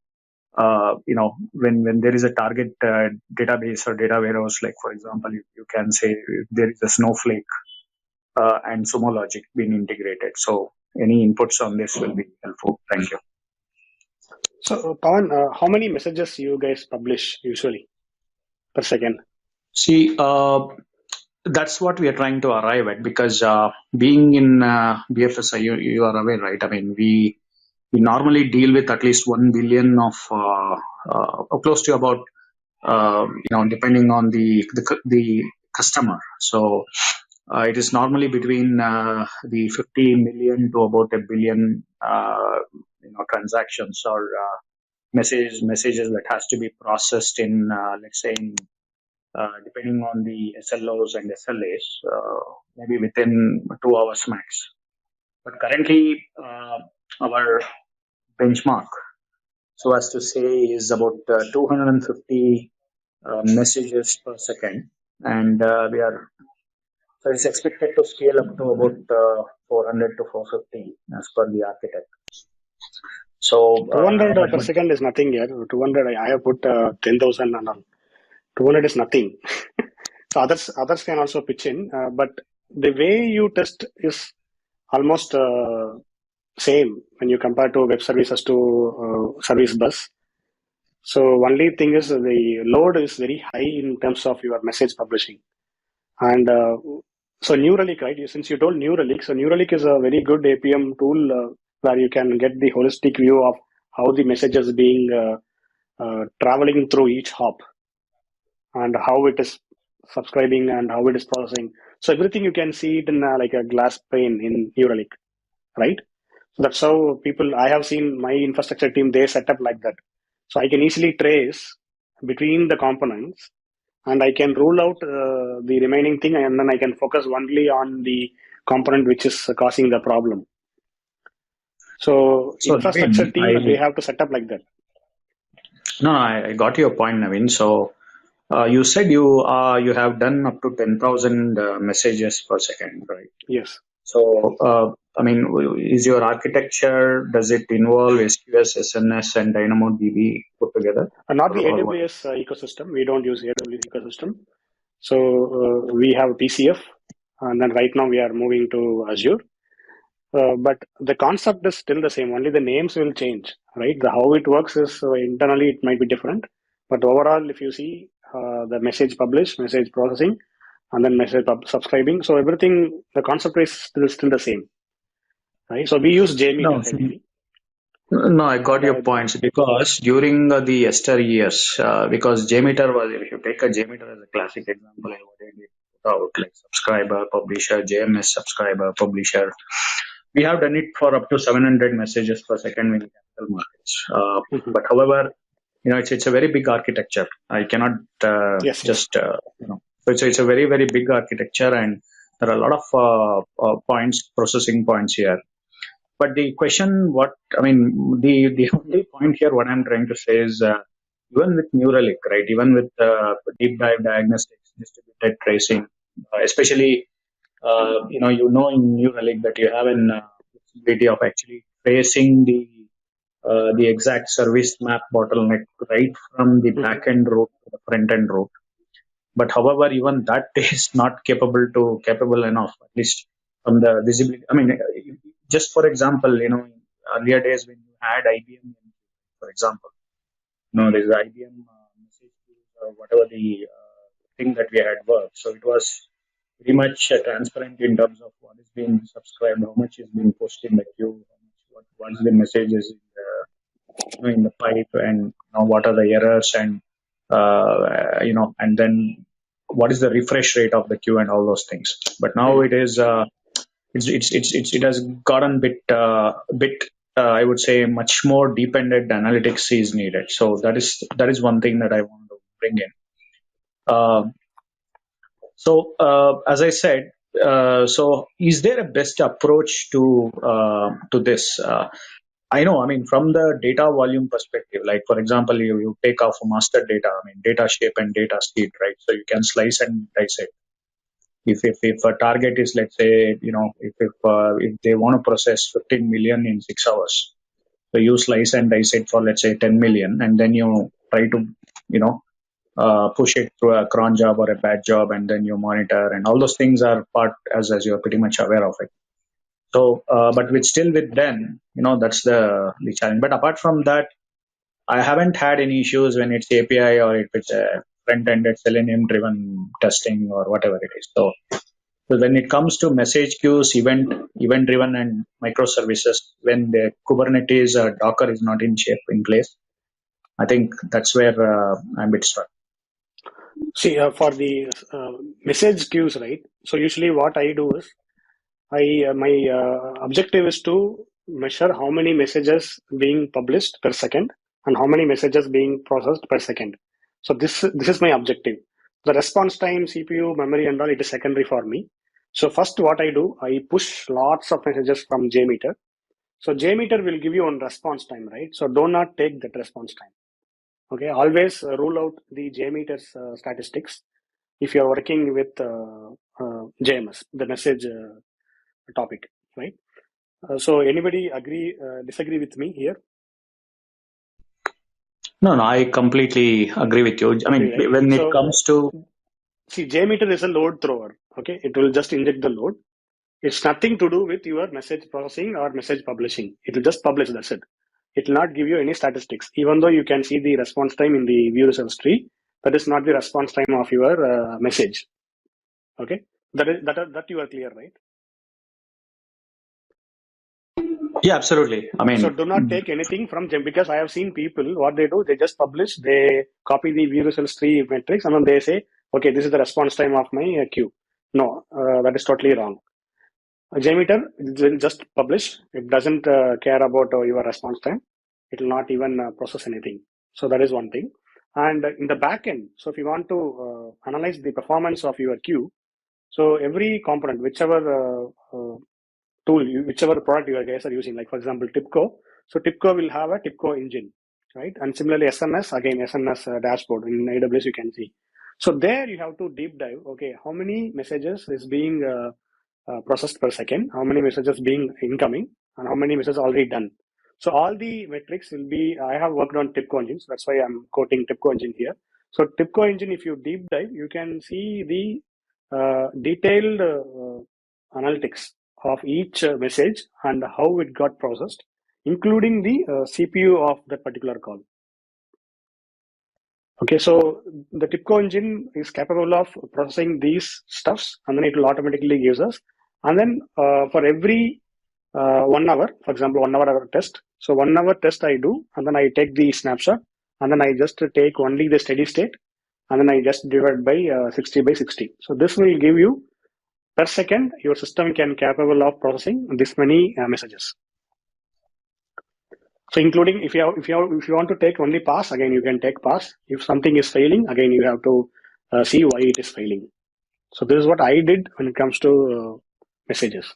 when there is a target database or data warehouse, like for example, you can say if there is a Snowflake and Sumo Logic being integrated. So any inputs on this will be helpful. Thank you. So, Pawan, how many messages you guys publish usually per second? See, that's what we are trying to arrive at, because being in BFSI, you are aware, right? I mean, we normally deal with at least 1 billion of close to about depending on the customer. So it is normally between the 50 million to about 1 billion transactions or messages that has to be processed in let's say in depending on the SLOs and SLAs, maybe within 2 hours max. But currently, our benchmark, so as to say, is about 250 messages per second, and so it's expected to scale up to about 400 to 450 as per the architect. So 200 per second is nothing here. 200, I have put 10,000 and all. 200 is nothing. So others can also pitch in, but the way you test is almost same when you compare to web services to service bus. So only thing is the load is very high in terms of your message publishing. And so Neuralink, right? Since you told Neuralink, so Neuralink is a very good APM tool where you can get the holistic view of how the message is being traveling through each hop and how it is subscribing and how it is processing. So everything you can see it in like a glass pane in Neuralink, right? So that's how I have seen my infrastructure team, they set up like that. So I can easily trace between the components and I can rule out the remaining thing, and then I can focus only on the component which is causing the problem. So infrastructure team, they have to set up like that. No, I got your point, Naveen. So you said you have done up to 10,000 messages per second, right? Yes. So, is your architecture, does it involve SQS, SNS, and DynamoDB put together? Not the AWS ecosystem. We don't use AWS ecosystem. So we have PCF, and then right now we are moving to Azure. But the concept is still the same. Only the names will change, right? How it works is internally it might be different. But overall, if you see the message publish, message processing, and then message subscribing. So everything, the concept is still the same, right? So we use JMeter heavily. No, I got your points, because during the Esther years, because JMeter was, if you take a JMeter as a classic example, I already put out like subscriber, publisher, JMS subscriber, publisher. We have done it for up to 700 messages per second in capital markets. But however, it's a very big architecture. I cannot So it's a very, very big architecture, and there are a lot of processing points here. But the question, the only point here, what I'm trying to say is, even with Neuralink, right, even with deep dive diagnostics, distributed tracing, especially, in Neuralink that you have an possibility of actually tracing the exact service map bottleneck right from the back end route to the front end route. But however, even that is not capable enough, at least from the visibility. Just for example, earlier days when you had IBM, for example, there's IBM message or whatever the thing that we had worked. So it was pretty much transparent in terms of what is being subscribed, how much is being posted in the queue, what's the messages in the pipe, and what are the errors, and and then what is the refresh rate of the queue and all those things. But now it is it has gotten bit I would say much more dependent analytics is needed. So that is one thing that I want to bring in. As I said, so is there a best approach to this? I know, I mean, from the data volume perspective, like for example, you take off master data, I mean, data shape and data seed, right? So you can slice and dice it. If a target is, let's say, if they want to process 15 million in 6 hours, so you slice and dice it for, let's say, 10 million, and then you try to, push it through a cron job or a batch job, and then you monitor, and all those things are part as you're pretty much aware of it. So, but with them, that's the challenge. But apart from that, I haven't had any issues when it's API or if it's a front-ended Selenium-driven testing or whatever it is. So when it comes to message queues, event-driven and microservices, when the Kubernetes or Docker is not in place, I think that's where I'm a bit stuck. See, for the message queues, right? So usually what I do is, my objective is to measure how many messages being published per second and how many messages being processed per second. So this is my objective. The response time, CPU, memory, and all, it is secondary for me. So first, what I do, I push lots of messages from JMeter. So JMeter will give you one response time, right? So do not take that response time. Okay, always rule out the JMeter's statistics if you are working with JMS, the message topic, right? So anybody disagree with me here? No, I completely agree with you. I mean, right? When it comes to... See, JMeter is a load thrower, okay? It will just inject the load. It's nothing to do with your message processing or message publishing. It will just publish, that's it. It will not give you any statistics. Even though you can see the response time in the view results tree, that is not the response time of your message. Okay? That you are clear, right? Yeah, absolutely. I mean, so do not take anything from them, because I have seen people, what they do, they just publish, they copy the view results tree metrics, and then they say, okay, this is the response time of my queue. No, that is totally wrong. JMeter will just publish. It doesn't care about your response time. It will not even process anything. So that is one thing. And in the backend, so if you want to analyze the performance of your queue, so every component, whichever tool, whichever product you guys are using, like for example, TIBCO. So TIBCO will have a TIBCO engine, right? And similarly, SNS, again, SNS dashboard in AWS, you can see. So there you have to deep dive. Okay, how many messages is being processed per second, how many messages being incoming, and how many messages already done. So all the metrics will be, I have worked on TIBCO engine, so that's why I'm quoting TIBCO engine here. So TIBCO engine, if you deep dive, you can see the detailed analytics of each message and how it got processed, including the CPU of that particular call. Okay, so the TIBCO engine is capable of processing these stuffs, and then it will automatically gives us. And then for every 1 hour, for example, 1 hour test. So 1 hour test I do, and then I take the snapshot, and then I just take only the steady state, and then I just divide by 60 by 60. So this will give you per second, your system can capable of processing this many messages. So including if you want to take only pass, again you can take pass. If something is failing, again you have to see why it is failing. So this is what I did when it comes to messages.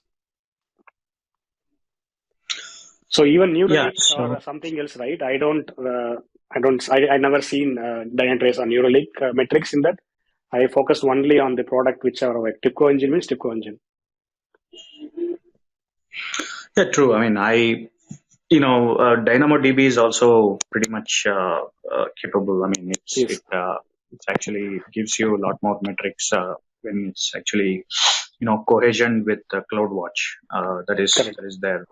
So even Neuralink or something else, right? I never seen Dynatrace or Neuralink metrics in that. I focused only on the product which are like TIBCO engine means TIBCO engine. Yeah, true. I mean, DynamoDB is also pretty much capable. I mean, it actually gives you a lot more metrics when it's actually cohesion with CloudWatch. That is there.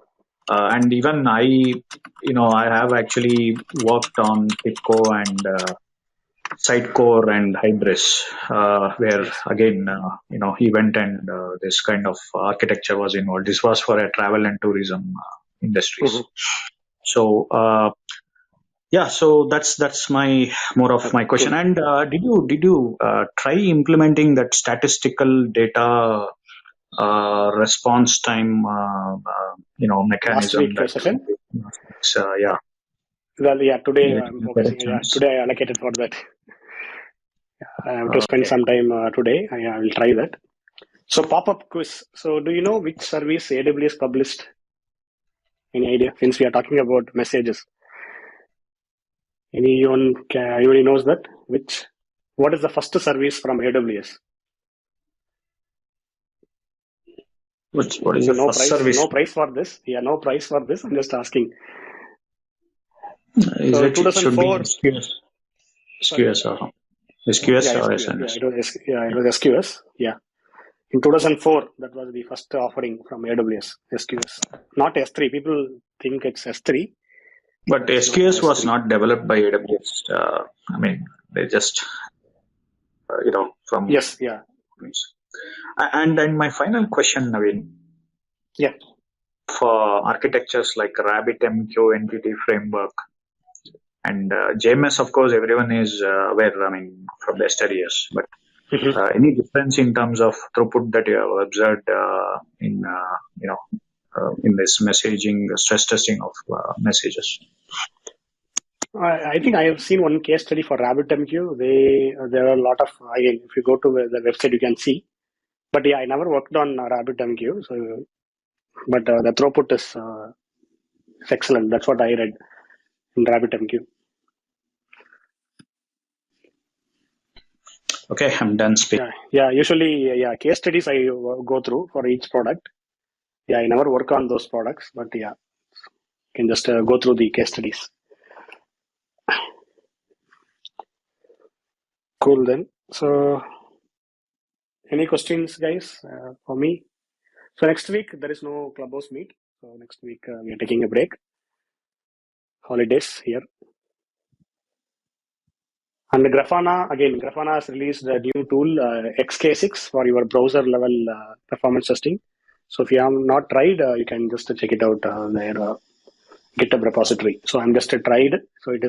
And even I have actually worked on TIBCO and Sitecore and Hybris, where again, he went and this kind of architecture was involved. This was for a travel and tourism industries. Mhm. So, so that's my more of my question. Cool. And did you try implementing that statistical data response time, Last mechanism week that? session? Yeah. Well, yeah, today Did I'm you get a focusing. Yeah, chance? today I allocated for that. I have to spend Okay. some time today. I will try that. So pop-up quiz. So do you know which service AWS published? Any idea? Since we are talking about messages, anybody knows that? What is the first service from AWS? What is the No first price. service? No price for this. Yeah, no price for this. I'm just asking. Is So it should be 2004. SQS? Sorry. SQS or SQS Yeah, or SQS. SNS? Yeah, it was SQS. Yeah. In 2004, that was the first offering from AWS, SQS. Not S3. People think it's S3. But It's not SQS was S3. not developed by AWS. They just, from. Yes, yeah. And then my final question, Naveen, Yeah. for architectures like RabbitMQ entity framework and JMS, of course, everyone is aware, from the yesteryears. But any difference in terms of throughput that you have observed in this messaging, stress testing of messages? I think I have seen one case study for RabbitMQ. There are a lot of, again, if you go to the website, you can see. But yeah, I never worked on RabbitMQ. So, but the throughput is excellent. That's what I read in RabbitMQ. Okay, I'm done speaking. Yeah. Usually, case studies I go through for each product. Yeah, I never work on those products, but yeah, you can just go through the case studies. Cool then. So, any questions, guys, for me? So next week there is no Clubhouse meet. So next week we are taking a break. Holidays here. And Grafana has released a new tool, XK6, for your browser level performance testing. So if you have not tried, you can just check it out their GitHub repository. So I'm just tried. So it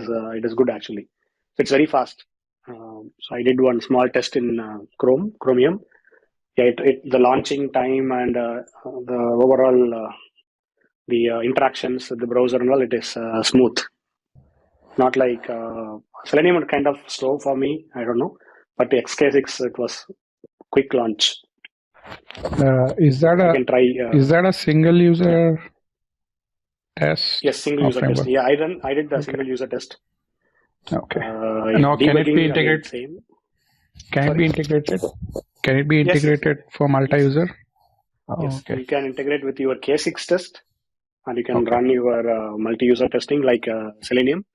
is good actually. So it's very fast. So I did one small test in Chromium. Yeah, the launching time and the overall the interactions with the browser and all, it is smooth. Not like Selenium was kind of slow for me. I don't know, but the XK6 it was quick launch. Is that a single user test? Yes, single user test. Yeah, I did the single user test. Okay. Now, can it be integrated? Can it be integrated? Can it be integrated for multi-user? Yes, you can integrate with your K6 test, and you can run your multi-user testing like Selenium.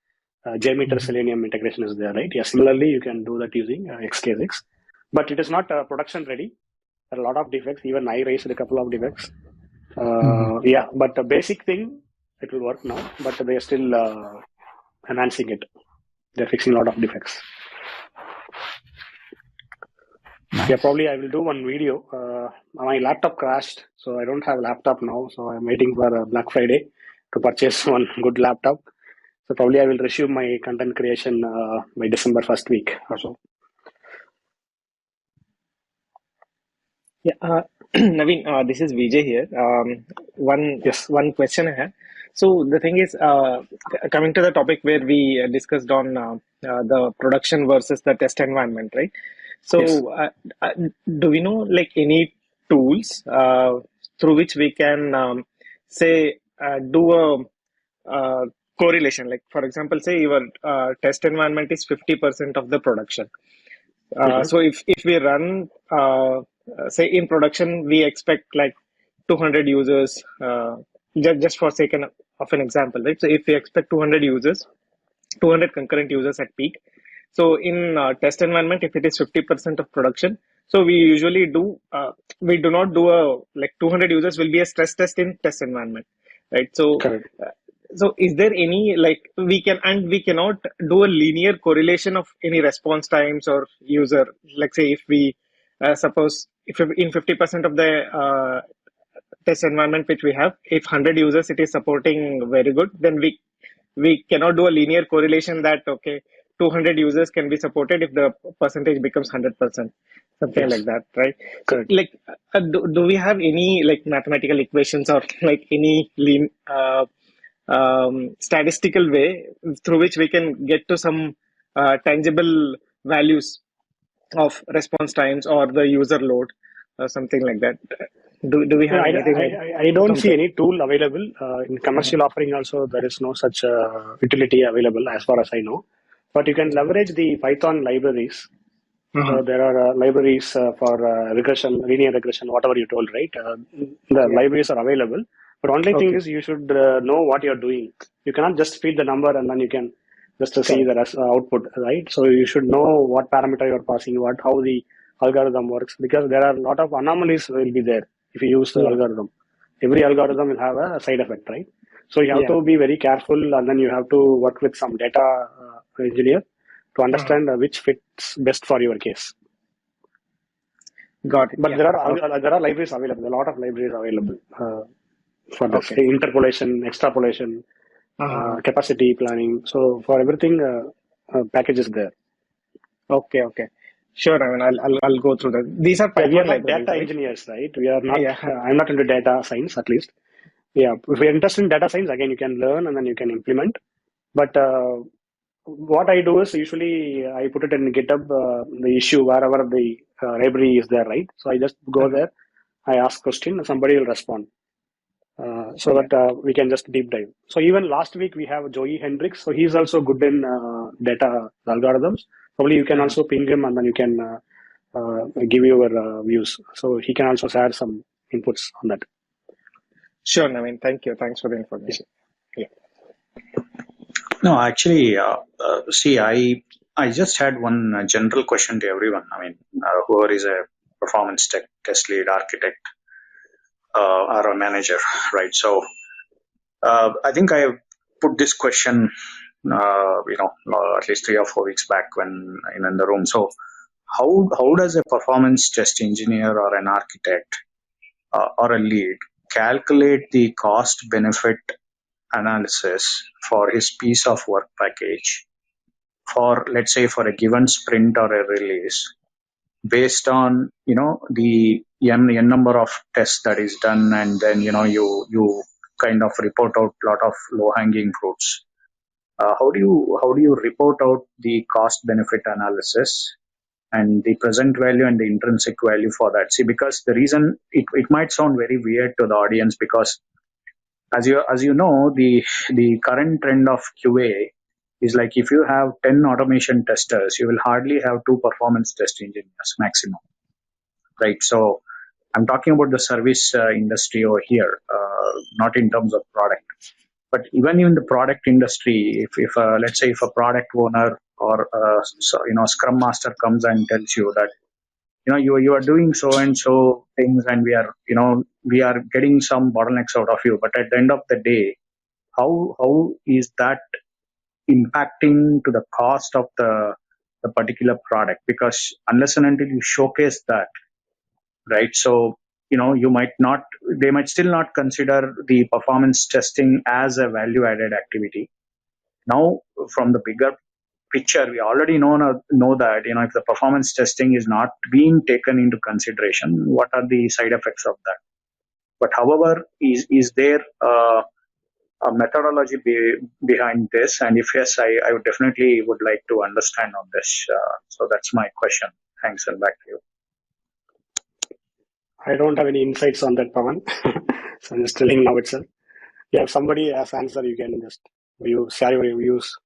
JMeter Selenium integration is there, right? Yeah, similarly, you can do that using XK6. But it is not production ready. There are a lot of defects. Even I raised a couple of defects. Yeah, but the basic thing, it will work now. But they are still enhancing it. They're fixing a lot of defects. Yeah, probably I will do one video. My laptop crashed, so I don't have a laptop now. So I'm waiting for Black Friday to purchase one good laptop. So probably I will resume my content creation by December first week or so. Yeah, Naveen, this is Vijay here. One question I have. So the thing is, coming to the topic where we discussed on the production versus the test environment, right? So do we know like any tools through which we can do a correlation? Like for example, say your test environment is 50% of the production. So if we run say in production, we expect like 200 users, just for sake of an example, right? So if we expect 200 users, 200 concurrent users at peak. So in test environment, if it is 50% of production, so we usually we do not do like 200 users will be a stress test in test environment, right? So So is there any, like, we cannot do a linear correlation of any response times or user. Like say if we suppose if in 50% of the test environment which we have, if 100 users it is supporting very good, then we cannot do a linear correlation that okay 200 users can be supported if the percentage becomes 100%, something Yes, like that, right? So correct. like do we have any like mathematical equations or like any statistical way through which we can get to some tangible values of response times or the user load or something like that? Do we Yeah, have anything like I don't see something? any tool available. In commercial offering also, there is no such utility available as far as I know. But you can leverage the Python libraries. Mhm. There are libraries for regression, linear regression, whatever you told, right? The Yeah. libraries are available. But only thing Okay. is you should know what you're doing. You cannot just feed the number and then you can just see Correct. the output, right? So you should know what parameter you're passing, how the algorithm works, because there are a lot of anomalies will be there if you use the Yeah. algorithm. Every algorithm will have a side effect, right? So you have Yeah. to be very careful, and then you have to work with some data engineer to Mhm. understand which fits best for your case. Got it. But Yeah. Okay. there are libraries available, a lot of libraries available for this Okay. interpolation, extrapolation, Uh-huh. capacity planning. So for everything, package is there. Okay. Okay. Sure. I mean, I'll go through that. These are Yeah, we are Python not libraries, data right? engineers, right? We are not. Yeah. I'm not into data science, at least. Yeah, if you're interested in data science, again, you can learn and then you can implement. But what I do is usually I put it in GitHub, the issue wherever the library is there, right? So I just go Mhm. there, I ask question, and somebody will respond. So Yeah. that we can just deep dive. So even last week we have Joey Hendricks. So he's also good in data algorithms. Probably you can Mhm. also ping him and then you can give your views. So he can also share some inputs on that. Sure. Naveen. Thank you. Thanks for the Yeah. information. Yeah. No, actually, see, I just had one general question to everyone. I mean, whoever is a performance test lead, architect, or a manager, right? So, I think I put this question, at least 3 or 4 weeks back when in the room. So, how does a performance test engineer or an architect or a lead calculate the cost benefit analysis for his piece of work package for, let's say, for a given sprint or a release based on the n number of tests that is done, and then you kind of report out a lot of low hanging fruits. How do you report out the cost benefit analysis and the present value and the intrinsic value for that? See, because the reason it might sound very weird to the audience, because as you know, the current trend of QA is like, if you have 10 automation testers, you will hardly have 2 performance test engineers maximum, right? So I'm talking about the service industry over here, not in terms of product. But even in the product industry, if let's say if a product owner or Scrum Master comes and tells you that you are doing so and so things, and we are getting some bottlenecks out of you, but at the end of the day, how is that impacting to the cost of the particular product? Because unless and until you showcase that, right? So you might not, they might still not consider the performance testing as a value added activity. Now, from the bigger picture, we already know that if the performance testing is not being taken into consideration, what are the side effects of that? But however, is there a methodology behind this? And if yes, I would definitely would like to understand on this. So that's my question. Thanks, and back to you. I don't have any insights on that, Pawan. So I'm just telling now itself. Yeah, if somebody has answer, you can just share your views.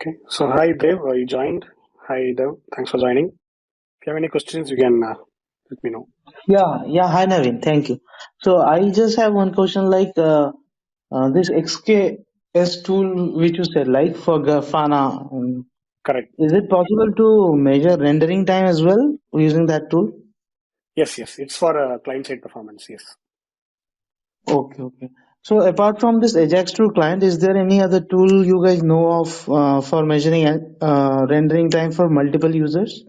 Okay. So hi Dev, you joined. Hi Dev, thanks for joining. If you have any questions, you can let me know. Yeah. Hi, Naveen. Thank you. So I just have one question, like this XKS tool which you said, like for Grafana, Correct. is it possible to measure rendering time as well using that tool? Yes, it's for client-side performance. Yes. Okay. So apart from this Ajax tool client, is there any other tool you guys know of for measuring rendering time for multiple users?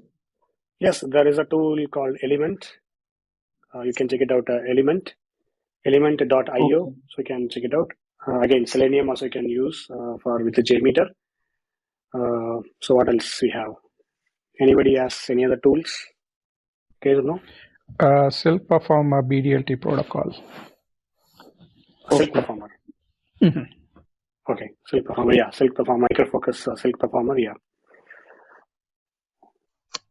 Yes, there is a tool called Element. You can check it out. Element.io. Okay. So you can check it out. Again, Selenium also you can use with the JMeter. So what else we have? Anybody has any other tools? Okay, no? Silk Performer BDLT protocol. Silk Performer. Mhm. Okay, Silk Performer. Yeah, Silk Performer. Micro Focus Silk Performer. Yeah.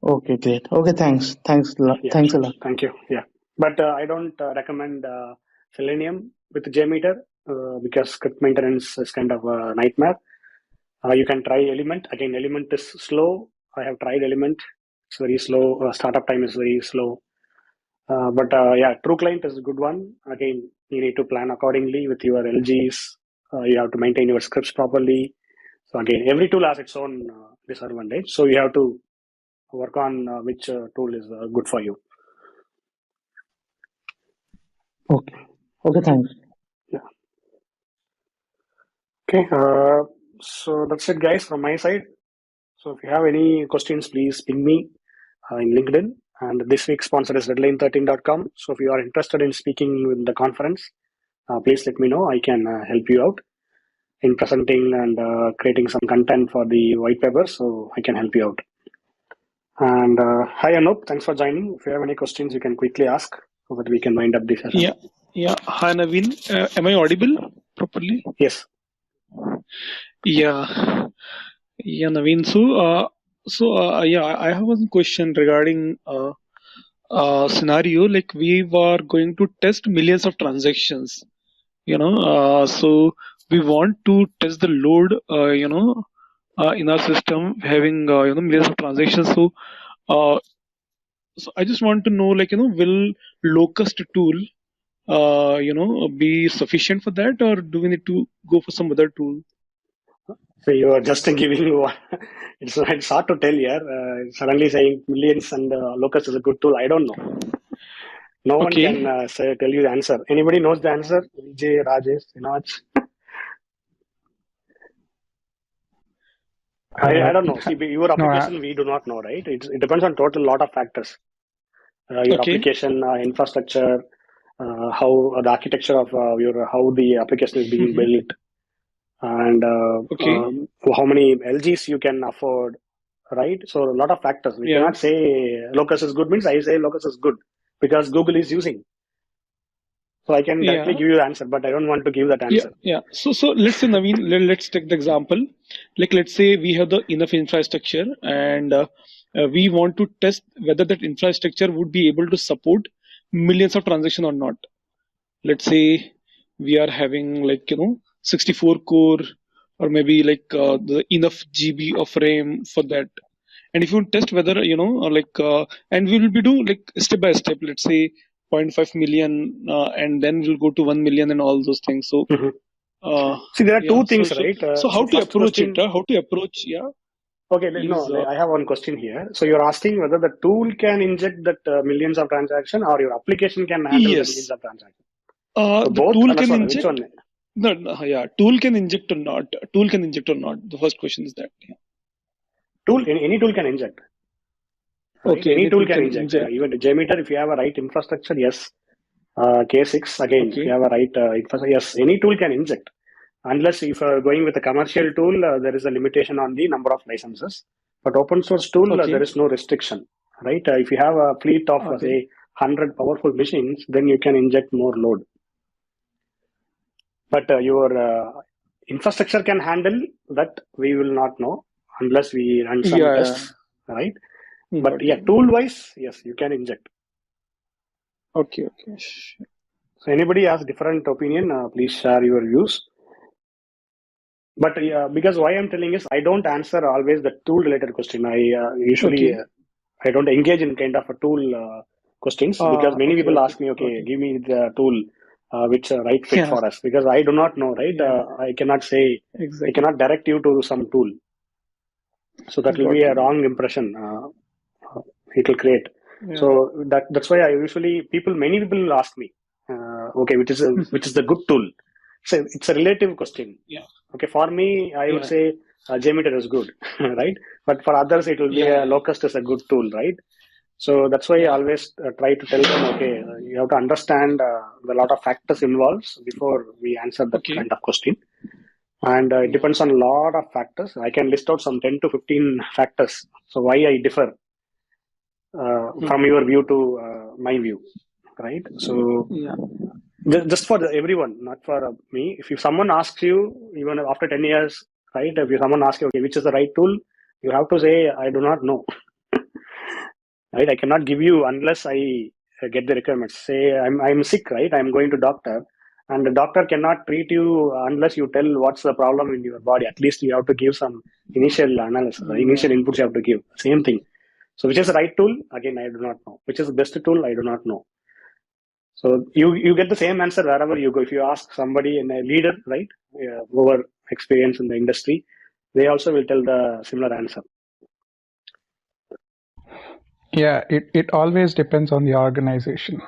Okay, great. Okay, thanks. Thanks a lot. Yeah, Thanks a sure. lot. Thank you. Yeah, but I don't recommend Selenium with JMeter because script maintenance is kind of a nightmare. You can try Element. Again, Element is slow. I have tried Element. It's very slow. Startup time is very slow. But yeah, TrueClient is a good one. Again, you need to plan accordingly with your LGs. You have to maintain your scripts properly. So again, every tool has its own disadvantage. So you have to work on which tool is good for you. Okay. Okay, thanks. Yeah. Okay. So that's it, guys, from my side. So if you have any questions, please ping me in LinkedIn. And this week's sponsor is redline13.com. So if you are interested in speaking in the conference, please let me know. I can help you out in presenting and creating some content for the white paper. So I can help you out. And hi, Anup. Thanks for joining. If you have any questions, you can quickly ask so that we can wind up the session. Yeah. Hi, Naveen. Am I audible properly? Yes. Yeah, Naveen. Yeah, I have one question regarding scenario. Like we were going to test millions of transactions. So we want to test the load. In our system having millions of transactions. Uh, so I just want to know, like will locust tool be sufficient for that, or do we need to go for some other tool? So you are just giving one. It's hard to tell here. Suddenly saying millions and locust is a good tool. I don't know. No one Okay. can tell you the answer. Anybody knows the answer? Vijay, Rajesh, Sinach? I don't know. See, your application we do not know, right? It depends on total lot of factors. Your Okay. application infrastructure, how the architecture of how the application is being built, and Okay. how many LGs you can afford, right? So a lot of factors. We cannot say locust is good means I say locust is good because Google is using. So I can directly give you the answer, but I don't want to give that answer. Yeah. So let's say, Naveen, let's take the example. Like let's say we have the enough infrastructure and we want to test whether that infrastructure would be able to support millions of transactions or not. Let's say we are having 64 core or maybe the enough GB of RAM for that. And if you test whether and we will be doing like step by step, let's say 0.5 million and then we'll go to 1 million and all those things. So see, there are two things, right? So how to approach it? How to approach? Yeah. Okay, I have one question here. So you're asking whether the tool can inject that millions of transactions or your application can handle the millions of transactions. So The both, tool can inject. which one? No, tool can inject or not. Tool can inject or not. The first question is that. Yeah. Any tool can inject. Right? Okay. Any tool can inject. Even JMeter, if you have a right infrastructure, yes. K6, again, if you have a right infrastructure, yes. Any tool can inject. Unless if you are going with a commercial tool, there is a limitation on the number of licenses. But open source tool, there is no restriction. Right? If you have a fleet of, say, 100 powerful machines, then you can inject more load. But your infrastructure can handle that, we will not know unless we run some tests, right? But tool wise, yes, you can inject. Okay. So anybody has different opinion, please share your views. But because why I'm telling is I don't answer always the tool related question. I usually I don't engage in kind of a tool questions because many people ask me, give me the tool which right fit for us, because I do not know, right? I cannot say, I cannot direct you to some tool. So that will be a wrong impression it will create. So that's why many people will ask me, okay, which is the good tool? So it's a relative question. Yeah. Okay, for me, I would say JMeter is good, right? But for others, it will be Locust is a good tool, right? So that's why I always try to tell them, okay, you have to understand a lot of factors involved before we answer that kind of question. And it depends on a lot of factors. I can list out some 10 to 15 factors. So why I differ from your view to my view, right? So just for everyone, not for me. If someone asks you, even after 10 years, right? If someone asks you, okay, which is the right tool, you have to say, I do not know. Right? I cannot give you unless I get the requirements. Say I'm sick, right? I'm going to doctor, and the doctor cannot treat you unless you tell what's the problem in your body. At least you have to give some initial analysis, initial inputs you have to give. Same thing. So which is the right tool? Again, I do not know. Which is the best tool? I do not know. So you get the same answer wherever you go. If you ask somebody in a leader, right, over experience in the industry, they also will tell the similar answer. Yeah, it always depends on the organization.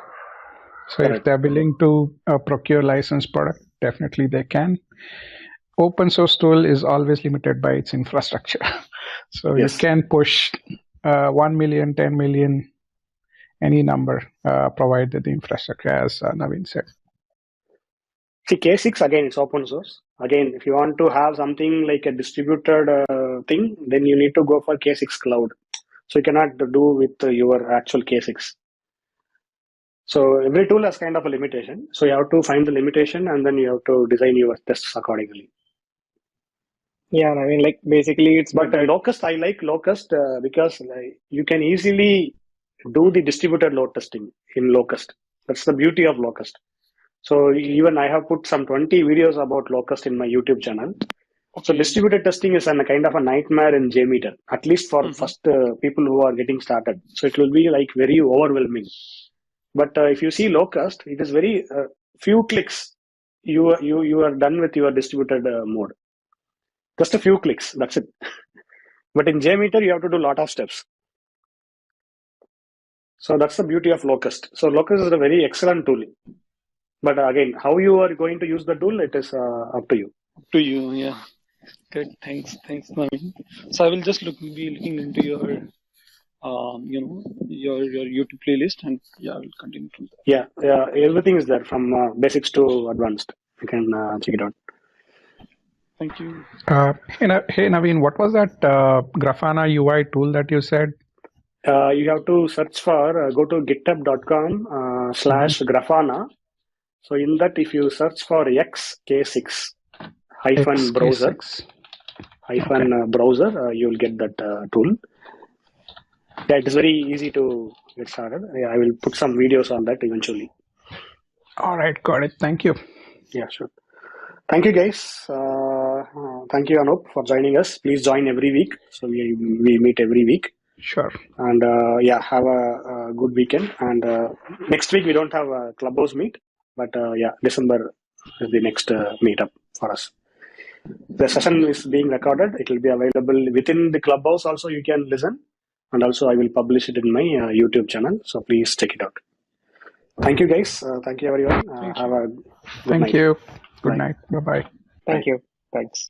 So if they're willing to procure licensed product, definitely they can. Open source tool is always limited by its infrastructure. So you can push 1 million, 10 million, any number, provided the infrastructure, as Naveen said. See, K6, again, it's open source. Again, if you want to have something like a distributed thing, then you need to go for K6 cloud. So you cannot do with your actual K6. So every tool has kind of a limitation. So you have to find the limitation and then you have to design your tests accordingly. Yeah, I mean, like basically it's. But Locust, I like Locust because you can easily do the distributed load testing in Locust. That's the beauty of Locust. So even I have put some 20 videos about Locust in my YouTube channel. So distributed testing is a kind of a nightmare in JMeter, at least for first people who are getting started. So it will be like very overwhelming. But if you see Locust, it is very few clicks. You are done with your distributed mode. Just a few clicks. That's it. But in JMeter, you have to do a lot of steps. So that's the beauty of Locust. So Locust is a very excellent tool. But again, how you are going to use the tool, it is up to you. Up to you, yeah. Good, thanks, Naveen. So I will just be looking into your, your YouTube playlist, and I will continue from there. Yeah, everything is there from basics to advanced. You can check it out. Thank you. Hey Naveen, what was that Grafana UI tool that you said? You have to search for, go to github.com/Grafana. So in that, if you search for K6 hyphen browser, browser, you will get that tool. Yeah, it is very easy to get started. Yeah, I will put some videos on that eventually. All right, got it. Thank you. Yeah, sure. Thank you, guys. Thank you, Anup, for joining us. Please join every week. So we meet every week. Sure. And have a good weekend. And next week we don't have a Clubhouse meet, but December is the next meetup for us. The session is being recorded. It will be available within the Clubhouse. Also, you can listen, and also I will publish it in my YouTube channel. So please check it out. Thank you, guys. Thank you, everyone. Have a good night. Thank you. Good night. Bye-bye. Thank you. Thanks.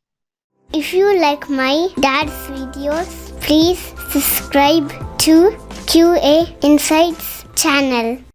If you like my dad's videos, please subscribe to QA Insights channel.